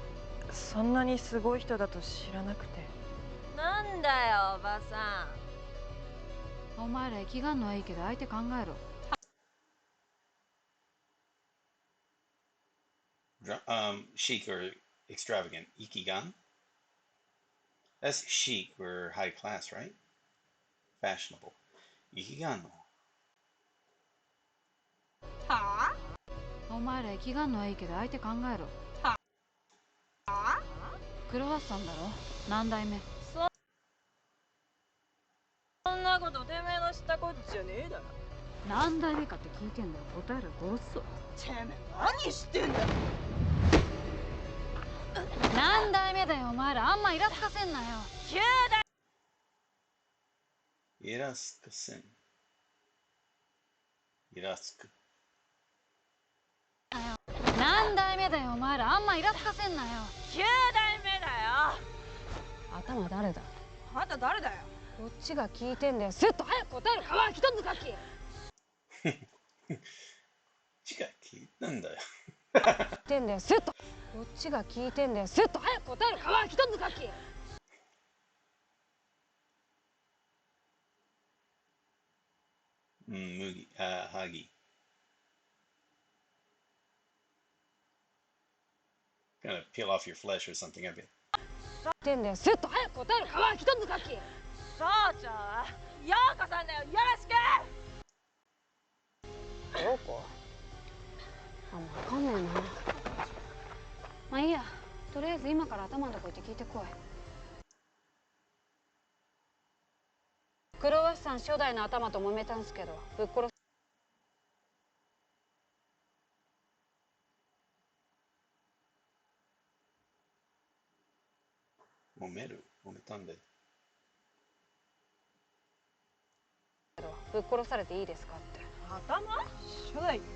Speaker 15: そんなにすごい人だと知らなくて。
Speaker 13: なんだよおばさん。
Speaker 16: お前ら生きがんのはいいけど相手考えろ。
Speaker 1: Chic or extravagant. Ikigan? That's chic or high class, right? Fashionable. Ikigan.
Speaker 13: は
Speaker 16: お前ら生きがんのはいいけど相手考えろ。
Speaker 13: あ
Speaker 16: クロワッサンだろ、何代目。
Speaker 13: そんなことてめえの知ったこっちゃねえだろ。
Speaker 16: 何代目かって聞いてんだよ、答えろ殺すぞ。
Speaker 13: てめえ何してんだよ。
Speaker 16: 何代目だよお前ら、あんまイラつかせんなよ。
Speaker 13: 9代。
Speaker 1: イラつかせん。イラつく。
Speaker 16: 何代目だよお前ら、あんまイラつかせんなよ。
Speaker 13: 9代目だよ。
Speaker 15: 頭誰だ。
Speaker 13: あんた誰だよ。
Speaker 15: こっちが聞いてんだよ。すっと早く答える。川一つかき。
Speaker 1: ちが聞いたんだよ。
Speaker 15: 聞いてんだよ。すっと。こっちが聞いてんだよ。すっと早く答える。川一つかき。
Speaker 1: 麦、萩。Kind of peel off your flesh or something, I bet.
Speaker 15: 聞いてんだよ。すっと早く答える。川一つかき。
Speaker 13: 総長、陽子さんだよ。よろしく。
Speaker 15: 陽子。あ、もうわかんねえな。まあいいや。とりあえず今から頭のとこ行って聞いてこい。クロワッサン初代の頭と揉めたんすけど、ぶっ殺す。
Speaker 1: 揉めたんだよ。
Speaker 15: ぶっ殺されていいですかって。
Speaker 13: 頭初代って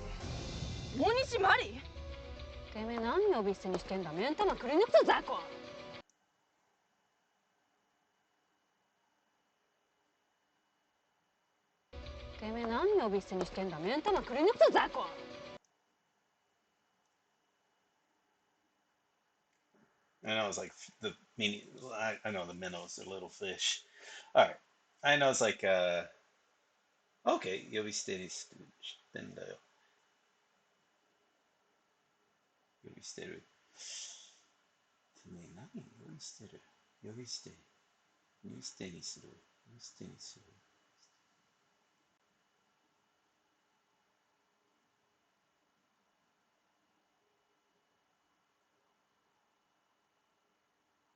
Speaker 13: 大西マリ。
Speaker 15: てめえ何呼び捨てにしてんだ。目ん玉くり抜くぞ雑魚。てめえ何呼び捨てにしてんだ。目ん玉くり抜くぞ雑魚。
Speaker 1: I know it's like the meaning. I know the minnows, the little fish. All right, I know it's like okay, 呼び捨てにしてんだよ。呼び捨てる。ね、何呼び捨てる。呼び捨て。呼び捨てにする。呼び捨てにする。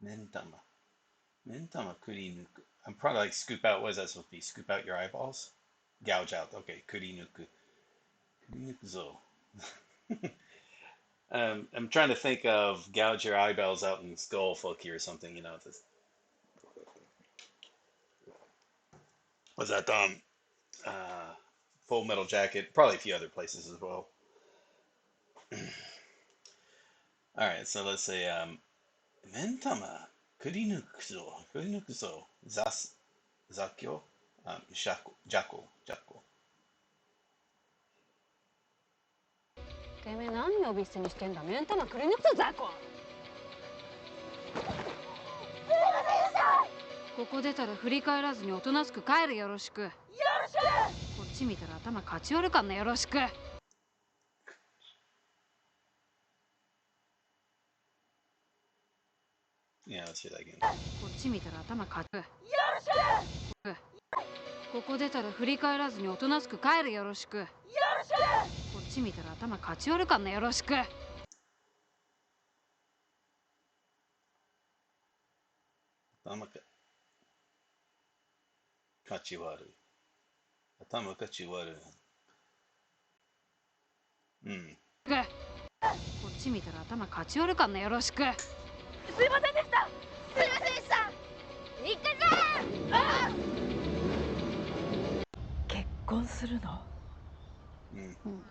Speaker 1: 目ん玉。目ん玉くり抜く。I'm probably like scoop out. What is that supposed to be? Scoop out your eyeballs? Gouge out. Okay, くり抜く。くり抜くぞ。I'm trying to think of gouge your eyeballs out in Skull Funky or something, you know. Was that Full Metal Jacket? Probably a few other places as well. All right, so let's say Mentama Kurinukuzo Zakyo Jako
Speaker 15: てめえ何呼び捨てにしてんだ。目ん玉くり抜くぞ雑魚。
Speaker 16: ここ出たら振り返らずにおとなしく帰る。よろしく。よろしく。こっち見たら頭かち割るかんな。よろしく。
Speaker 1: Yeah, let's hear that again.
Speaker 16: こっち見たら頭かち。よろしく。ここ出たら振り返らずにおとなしく帰る。よろしく。よろしく。こっち見たら頭かち割るかんな。よろしく。
Speaker 1: 頭かち割る。頭かち割る。うん。
Speaker 16: こっち見たら頭かち割るかんな。よろしく。
Speaker 13: すいませんでした。すいませんでした。一回さん。
Speaker 15: 結婚するの？
Speaker 1: うん。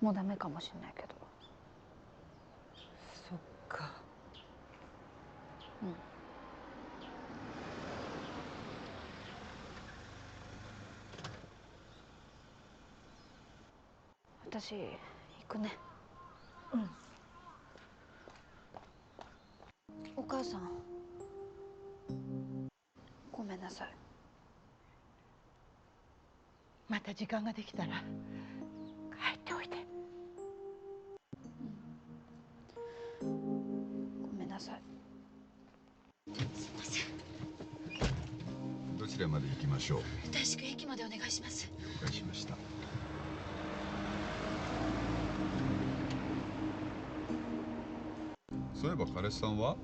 Speaker 15: もうダメかもしれないけど。そっか。
Speaker 13: し行くね。うん。お母さん、ごめんなさい。
Speaker 17: また時間ができたら帰っておいで。
Speaker 13: ごめんなさい。
Speaker 10: すいません。
Speaker 7: どちらまで行きましょう。
Speaker 10: 大至急駅までお願いします。
Speaker 7: 了解しました。そういえば彼氏さんは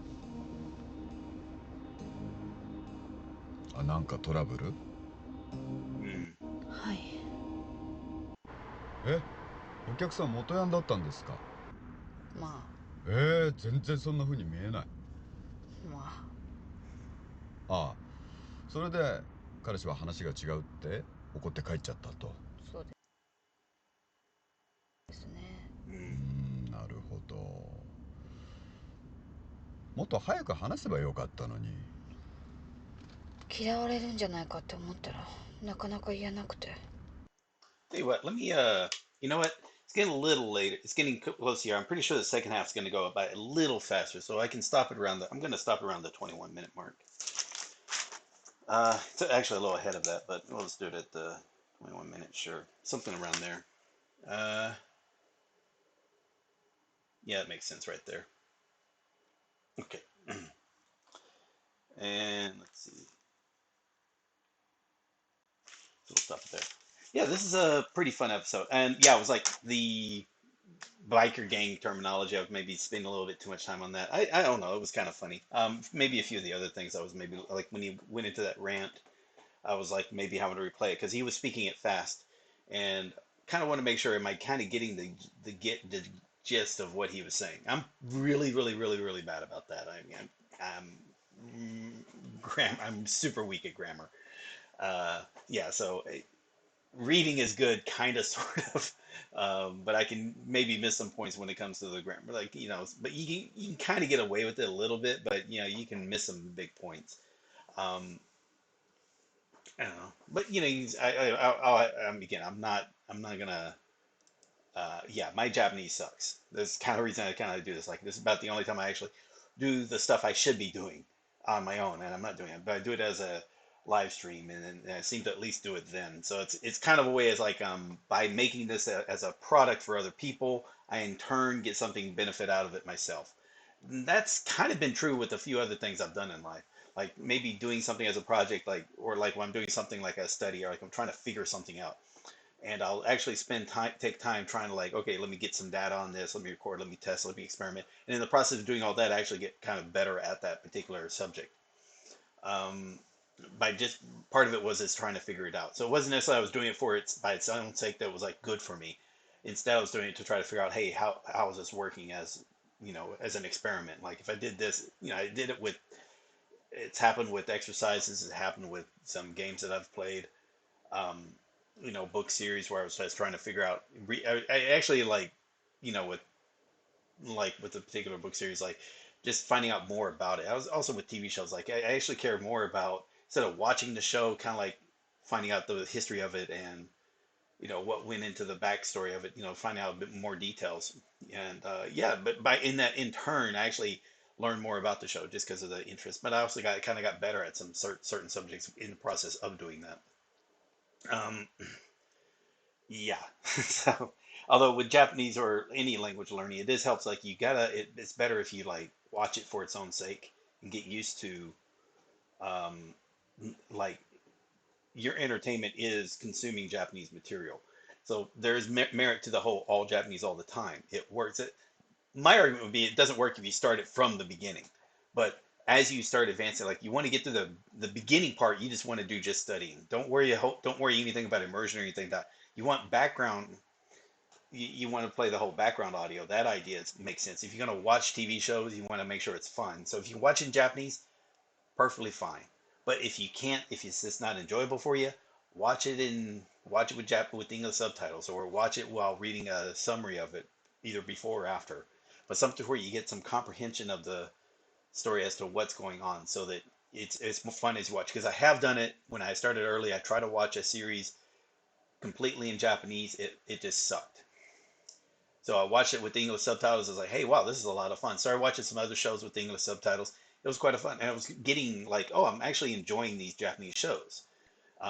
Speaker 7: なんかトラブル？
Speaker 13: はい。
Speaker 7: お客さん元ヤンだったんですか？
Speaker 13: ま
Speaker 7: 全然そんな風に見えない。
Speaker 13: あ
Speaker 7: それで彼氏は話が違うって怒って帰っちゃったと。
Speaker 13: そうですね。
Speaker 7: なるほど。もっと早く話せばよかったのに。
Speaker 13: 嫌われるんじゃないかって思ったらなかなか言えなくて。
Speaker 1: Tell you what, let me, you know what? It's getting a little later. It's getting close here. I'm pretty sure the second half is going to go by a little faster, so I can stop it around I'm going to stop around the 21-minute mark. It's actually a little ahead of that, but we'll just do it at the 21 minutes, sure. Something around there. Yeah, it makes sense right there. Okay. And let's see. So we'll stop it there. Yeah, this is a pretty fun episode. And yeah, it was like the biker gang terminology. I've maybe spent a little bit too much time on that. I don't know. It was kind of funny. Maybe a few of the other things I was maybe like when he went into that rant, I was like maybe having to replay it because he was speaking it fast, and kind of want to make sure am I kind of getting the gist of what he was saying. I'm really really bad about that. I mean, I'm super weak at grammar. Yeah, so reading is good, kind of, sort of, but I can maybe miss some points when it comes to the grammar. Like but you can kind of get away with it a little bit, but you can miss some big points. I don't know, but again, I'm not gonna. Yeah, my Japanese sucks. That's kind of reason I kind of do this. Like this is about the only time I actually do the stuff I should be doing on my own, and I'm not doing it. But I do it as a live stream, and I seem to at least do it then. So it's kind of a way as like by making this as a product for other people, I in turn get something benefit out of it myself. And that's kind of been true with a few other things I've done in life. Like maybe doing something as a project, like or like when I'm doing something like a study, or like I'm trying to figure something out and I'll actually take time trying to like, okay, let me get some data on this, let me record, let me test, let me experiment. And in the process of doing all that, I actually get kind of better at that particular subject. By just part of it was just trying to figure it out. So it wasn't necessarily I was doing it for its by its own sake that was like good for me. Instead, I was doing it to try to figure out, hey, how is this working as as an experiment? Like if I did this, I did it with. It's happened with exercises. It happened with some games that I've played. Um, book series where I was just trying to figure out. I actually like, with with a particular book series, like just finding out more about it. I was also with TV shows, like I actually care more about instead of watching the show, kind of like finding out the history of it and what went into the backstory of it. Finding out a bit more details. And yeah, but in that in turn, I actually learned more about the show just because of the interest. But I also got better at some certain subjects in the process of doing that. Um, yeah. So, although with Japanese or any language learning, it is helps. Like it's better if you like watch it for its own sake and get used to, um, like your entertainment is consuming Japanese material. So there's merit to the whole all Japanese all the time. It works. My argument would be it doesn't work if you start it from the beginning, but as you start advancing, like you want to get to the beginning part, you just want to do just studying. Don't worry anything about immersion or anything like that. You want background. You want to play the whole background audio. That idea makes sense. If you're going to watch TV shows, you want to make sure it's fun. So if you watch in Japanese, perfectly fine. But if you can't, if it's just not enjoyable for you, watch it with English subtitles, or watch it while reading a summary of it, either before or after. But something where you get some comprehension of the story as to what's going on, so that it's fun as you watch. Because I have done it when I started early. I tried to watch a series completely in Japanese. It just sucked. So I watched it with the English subtitles. I was like, hey, wow, this is a lot of fun. Started watching some other shows with the English subtitles. It was quite a fun, and I was getting like, oh, I'm actually enjoying these Japanese shows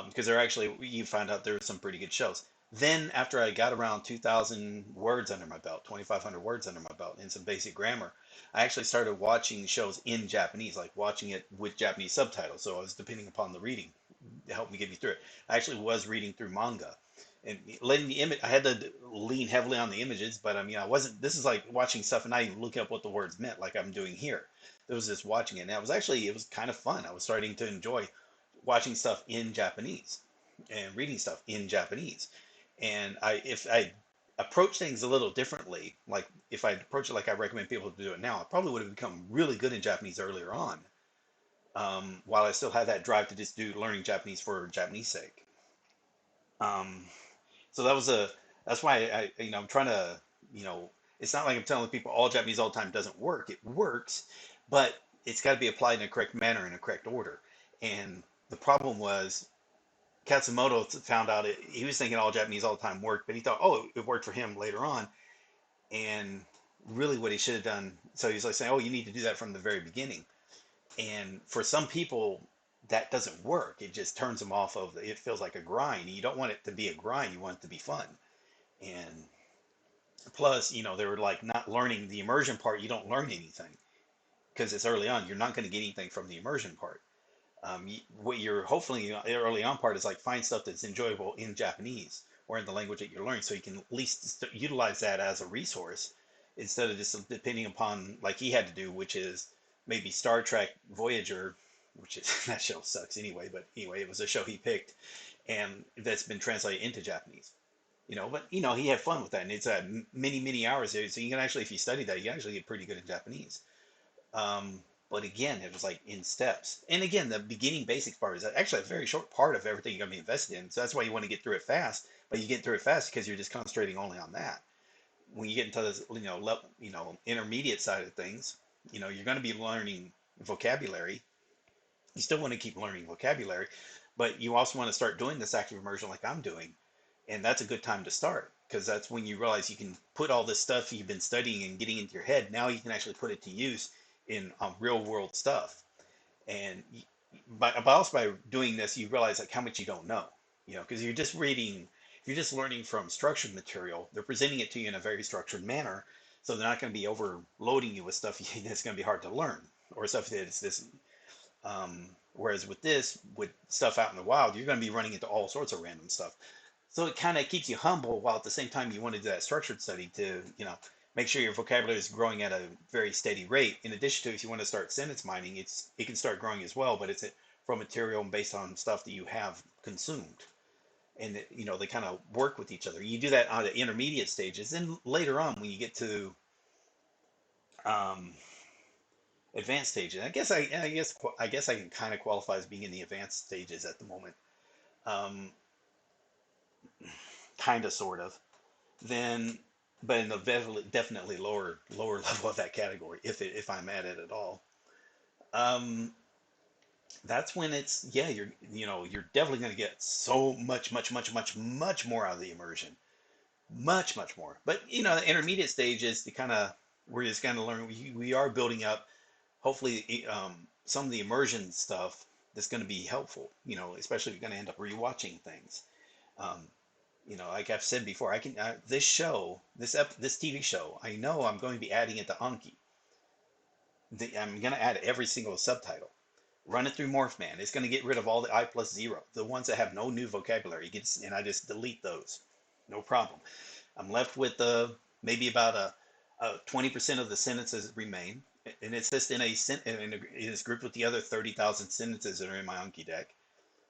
Speaker 1: because they're actually you find out there are some pretty good shows. Then after I got around 2,000 words under my belt, 2,500 words under my belt, and some basic grammar, I actually started watching shows in Japanese, like watching it with Japanese subtitles. So I was depending upon the reading to help me get me through it. I actually was reading through manga and letting the image. I had to lean heavily on the images, but I mean, I wasn't. This is like watching stuff and not even looking up what the words meant, like I'm doing here. It was just watching it, and it was kind of fun. I was starting to enjoy watching stuff in Japanese and reading stuff in Japanese. And if I approach things a little differently, like if I approach it like I recommend people to do it now, I probably would have become really good in Japanese earlier on. While I still have that drive to just do learning Japanese for Japanese sake. Um, so that's why I'm trying to, it's not like I'm telling people all Japanese all the time doesn't work. It works, but it's got to be applied in a correct manner in a correct order. And the problem was Katsumoto found out he was thinking all Japanese all the time worked, but he thought, oh, it worked for him later on. And really what he should have done, so he was like saying, oh, you need to do that from the very beginning. And for some people, that doesn't work. It just turns them off of it feels like a grind. You don't want it to be a grind, you want it to be fun. And plus, they were like not learning the immersion part, you don't learn anything because it's early on. You're not going to get anything from the immersion part. What you're hopefully early on part is like find stuff that's enjoyable in Japanese or in the language that you're learning, so you can at least utilize that as a resource instead of just depending upon like he had to do, which is maybe Star Trek Voyager, which is that show sucks anyway. But anyway, it was a show he picked, and that's been translated into Japanese. But he had fun with that, and it's many hours there, so you can actually, if you study that, you actually get pretty good in Japanese. But again, it was like in steps. And again, the beginning basics part is actually a very short part of everything you're going to be invested in. So that's why you want to get through it fast. But you get through it fast because you're just concentrating only on that. When you get into this, intermediate side of things, you're going to be learning vocabulary. You still want to keep learning vocabulary, but you also want to start doing this active immersion like I'm doing. And that's a good time to start because that's when you realize you can put all this stuff you've been studying and getting into your head. Now you can actually put it to use in real world stuff. And but also by doing this, you realize like how much you don't know, because you're just reading, you're just learning from structured material. They're presenting it to you in a very structured manner. So they're not going to be overloading you with stuff that's going to be hard to learn or stuff that's this. Whereas with this, with stuff out in the wild, you're going to be running into all sorts of random stuff. So it kind of keeps you humble while at the same time you want to do that structured study to, make sure your vocabulary is growing at a very steady rate. In addition to, if you want to start sentence mining, it can start growing as well, but it's from material based on stuff that you have consumed. And they kind of work with each other. You do that on the intermediate stages. Then later on, when you get to um, advanced stages, I guess I can kind of qualify as being in the advanced stages at the moment. Um, Kind of, sort of. Then, but in the definitely lower level of that category, if I'm at it at all. Um, that's when it's you're definitely going to get so much more out of the immersion, much more. But the intermediate stage is the kind of we're just going to learn. We are building up, hopefully, some of the immersion stuff that's going to be helpful. Especially if you're going to end up rewatching things. Um, like I've said before, this show, this TV show, I know I'm going to be adding it to Anki. I'm going to add every single subtitle. Run it through Morphman. It's going to get rid of all the I+0, the ones that have no new vocabulary. And I just delete those. No problem. I'm left with maybe about a 20% of the sentences remain, and it's just it is grouped with the other 30,000 sentences that are in my Anki deck.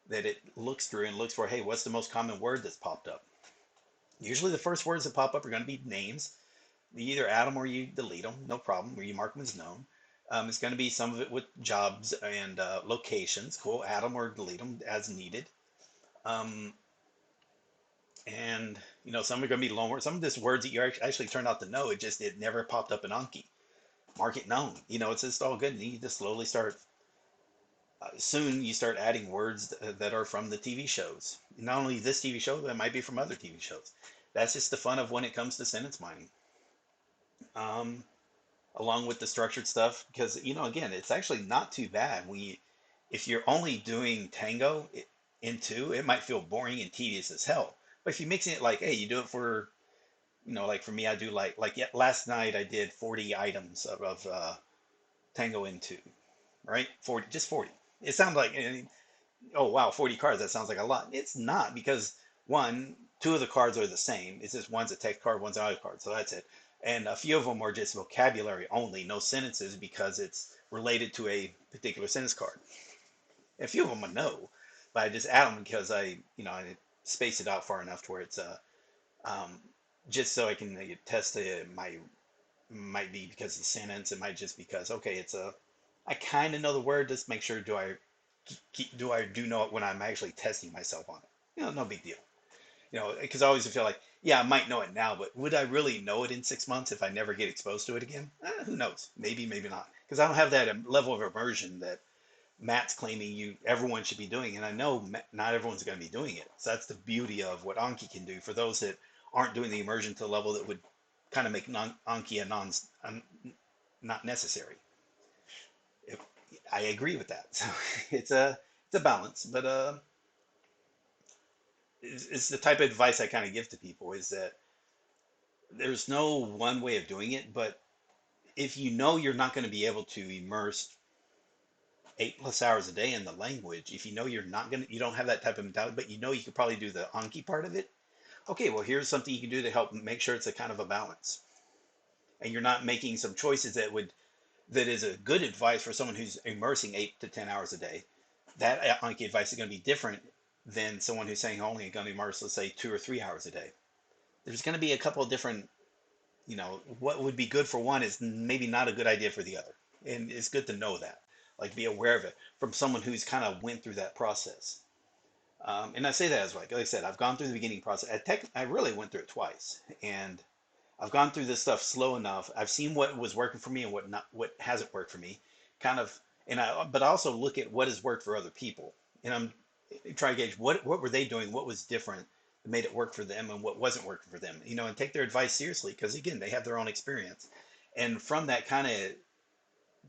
Speaker 1: That it looks through and looks for, hey, what's the most common word that's popped up? Usually the first words that pop up are going to be names. You either add them or you delete them, no problem, or you mark them as known. It's going to be some of it with jobs and locations. Cool, add them or delete them as needed. Um, and, some are going to be longer. Some of these words that you actually turned out to know, it never popped up in Anki. Mark it known. It's just all good. And you just slowly start soon you start adding words that are from the TV shows. Not only this TV show, but it might be from other TV shows. That's just the fun of when it comes to sentence mining. um, along with the structured stuff, because again, it's actually not too bad. If you're only doing Tango in two, it might feel boring and tedious as hell. But if you're mixing it like, hey, you do it for, like for me, I do like yeah, last night I did 40 items of Tango in two, right? 40, just 40. It sounds like, oh wow, 40 cards, that sounds like a lot. It's not, because one, two of the cards are the same. It's just one's a text card, one's an audio card, so that's it. And a few of them are just vocabulary only, no sentences, because it's related to a particular sentence card. A few of them I know, but I just add them because I space it out far enough to where it's um, just so I can test it. Might be because of the sentence. It might just because okay, I kind of know the word. Just make sure do I do know it when I'm actually testing myself on it. No big deal. Because I always feel like yeah, I might know it now, but would I really know it in 6 months if I never get exposed to it again? Who knows? Maybe, maybe not. Because I don't have that level of immersion that Matt's claiming everyone should be doing, and I know not everyone's going to be doing it. So that's the beauty of what Anki can do for those that aren't doing the immersion to the level that would kind of make Anki not necessary. If, I agree with that. So it's a balance, but it's the type of advice I kind of give to people is that there's no one way of doing it, but if you're not going to be able to immerse 8+ hours a day in the language, if you don't have that type of mentality, but you could probably do the Anki part of it. Okay, well, here's something you can do to help make sure it's a kind of a balance, and you're not making some choices that is a good advice for someone who's immersing 8 to 10 hours a day. That Anki advice is going to be different than someone who's saying only going to immerse, let's say, 2 or 3 hours a day. There's going to be a couple of different, what would be good for one is maybe not a good idea for the other, and it's good to know that, like be aware of it from someone who's kind of went through that process. And I say that as like I said, I've gone through the beginning process. At Tech, I really went through it twice, and I've gone through this stuff slow enough. I've seen what was working for me and what hasn't worked for me, kind of. But I also look at what has worked for other people, and I'm trying to gauge what were they doing, what was different that made it work for them, and what wasn't working for them. And take their advice seriously because again, they have their own experience, and from that kind of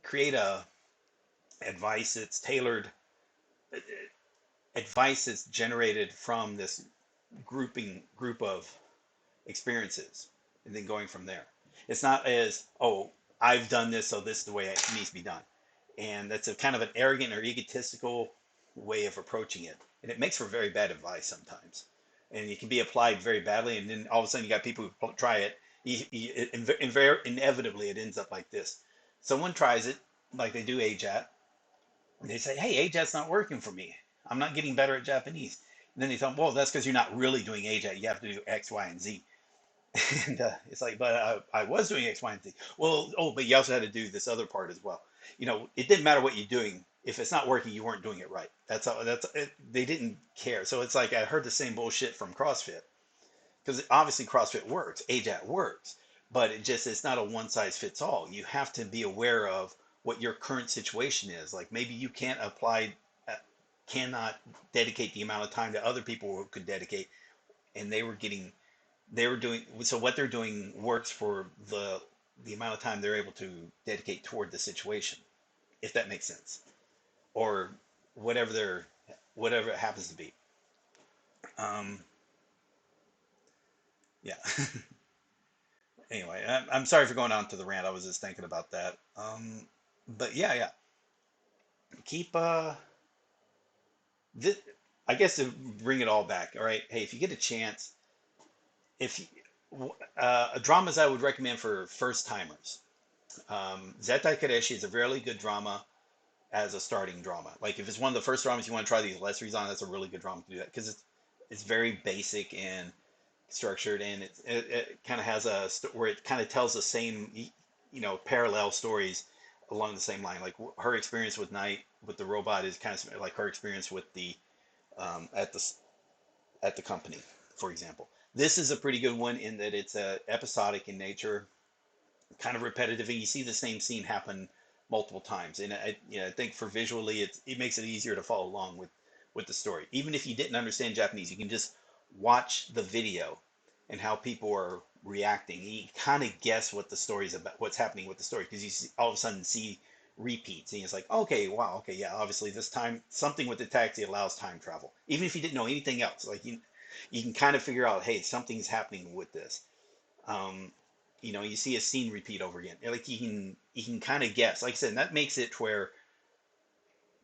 Speaker 1: create a advice that's tailored, advice that's generated from this group of experiences, and then going from there. It's not as, oh, I've done this, so this is the way it needs to be done. And that's a kind of an arrogant or egotistical way of approaching it. And it makes for very bad advice sometimes. And it can be applied very badly, and then all of a sudden you got people who try it. Inevitably, it ends up like this. Someone tries it, like they do AJAT, and they say, hey, AJAT's not working for me. I'm not getting better at Japanese. And then they tell them, well, that's because you're not really doing AJAT. You have to do X, Y, and Z. And it's like, but I was doing X, Y, and Z. Well, oh, but you also had to do this other part as well. It didn't matter what you're doing. If it's not working, you weren't doing it right. That's all. That's it. They didn't care. So it's like I heard the same bullshit from CrossFit because obviously CrossFit works, AJAT works, but it's not a one size fits all. You have to be aware of what your current situation is. Like maybe you cannot dedicate the amount of time that other people could dedicate, and they were doing so what they're doing works for the amount of time they're able to dedicate toward the situation, if that makes sense, or whatever it happens to be. um yeah. Anyway, I'm sorry for going on to the rant. I was just thinking about that. But yeah, keep this, I guess to bring it all back. All right, hey, if you get a chance, if dramas I would recommend for first timers. Zetai Kareshi is a really good drama as a starting drama. Like if it's one of the first dramas you want to try these lessons on, that's a really good drama to do that because it's very basic and structured, and it kind of has where it kind of tells the same parallel stories along the same line. Like her experience with Night with the robot is kind of like her experience with the at the company, for example. This is a pretty good one in that it's episodic in nature, kind of repetitive, and you see the same scene happen multiple times. And I think for visually, it makes it easier to follow along with the story. Even if you didn't understand Japanese, you can just watch the video and how people are reacting. You kind of guess what the story's about, what's happening with the story, because you see, all of a sudden see repeats, and it's like, okay, wow, okay, yeah, obviously this time something with the taxi allows time travel, even if you didn't know anything else. Like you can kind of figure out, hey, something's happening with this. Um, you see a scene repeat over again. Like you can kind of guess. Like I said, and that makes it where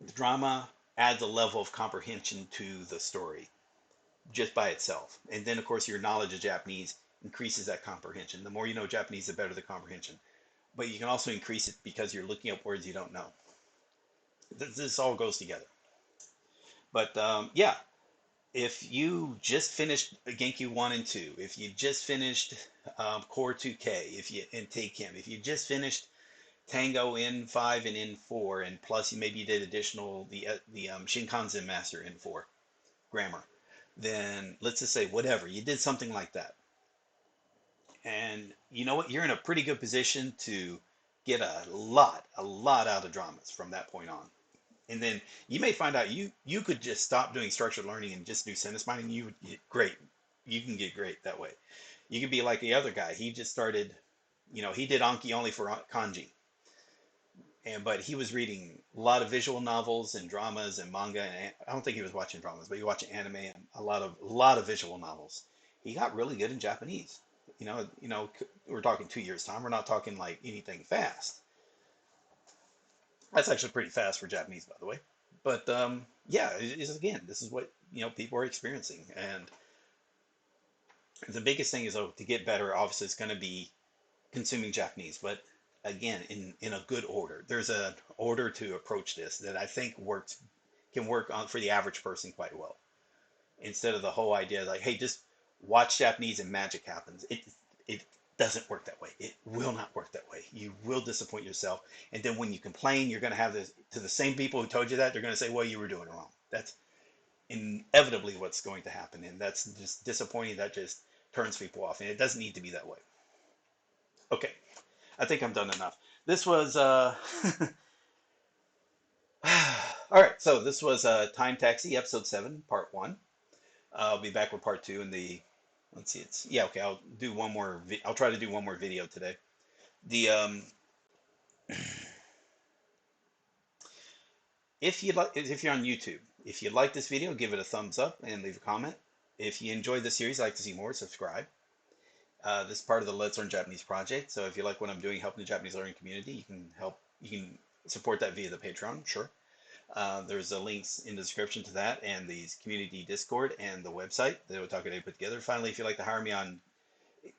Speaker 1: the drama adds a level of comprehension to the story just by itself. And then, of course, your knowledge of Japanese increases that comprehension. The more you know Japanese, the better the comprehension. But you can also increase it because you're looking up words you don't know. This all goes together. But yeah, if you just finished Genki 1 and 2, if you just finished Core 2K, and Taken, if you just finished Tango N5 and N4, and plus maybe you did additional the Shinkansen Master N4 grammar, then let's just say whatever, you did something like that. And you know what? You're in a pretty good position to get a lot out of dramas from that point on. And then you may find out you could just stop doing structured learning and just do sentence mining. And you would get great. You can get great that way. You could be like the other guy. He just started, he did Anki only for kanji. But he was reading a lot of visual novels and dramas and manga. And I don't think he was watching dramas, but he was watching anime and a lot of visual novels. He got really good in Japanese. We're talking 2 years time. We're not talking like anything fast. That's actually pretty fast for Japanese, by the way. But yeah, again, this is what people are experiencing. And the biggest thing is, to get better, obviously, it's going to be consuming Japanese. But again, in a good order. There's an order to approach this that I think can work on for the average person quite well. Instead of the whole idea like, hey, just watch Japanese and magic happens. It doesn't work that way. It will not work that way. You will disappoint yourself. And then when you complain, you're going to have this to the same people who told you that. They're going to say, well, you were doing it wrong. That's inevitably what's going to happen. And that's just disappointing. That just turns people off. And it doesn't need to be that way. Okay. I think I'm done enough. This was, all right. So this was Time Taxi, episode 7, part 1. I'll be back with part 2 in the, let's see, okay. I'll do one more. I'll try to do one more video today. If you're on YouTube, if you like this video, give it a thumbs up and leave a comment. If you enjoyed the series, like to see more, subscribe. This is part of the Let's Learn Japanese project. So if you like what I'm doing, helping the Japanese learning community, you can support that via the Patreon, sure. There's links in the description to that, and the community Discord and the website that Edawakare put together. Finally, if you'd like to hire me on,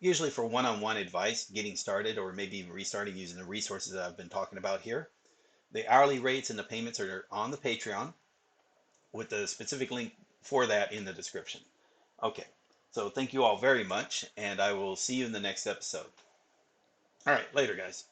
Speaker 1: usually for one-on-one advice, getting started, or maybe even restarting using the resources that I've been talking about here, the hourly rates and the payments are on the Patreon with the specific link for that in the description. Okay, so thank you all very much, and I will see you in the next episode. All right, later, guys.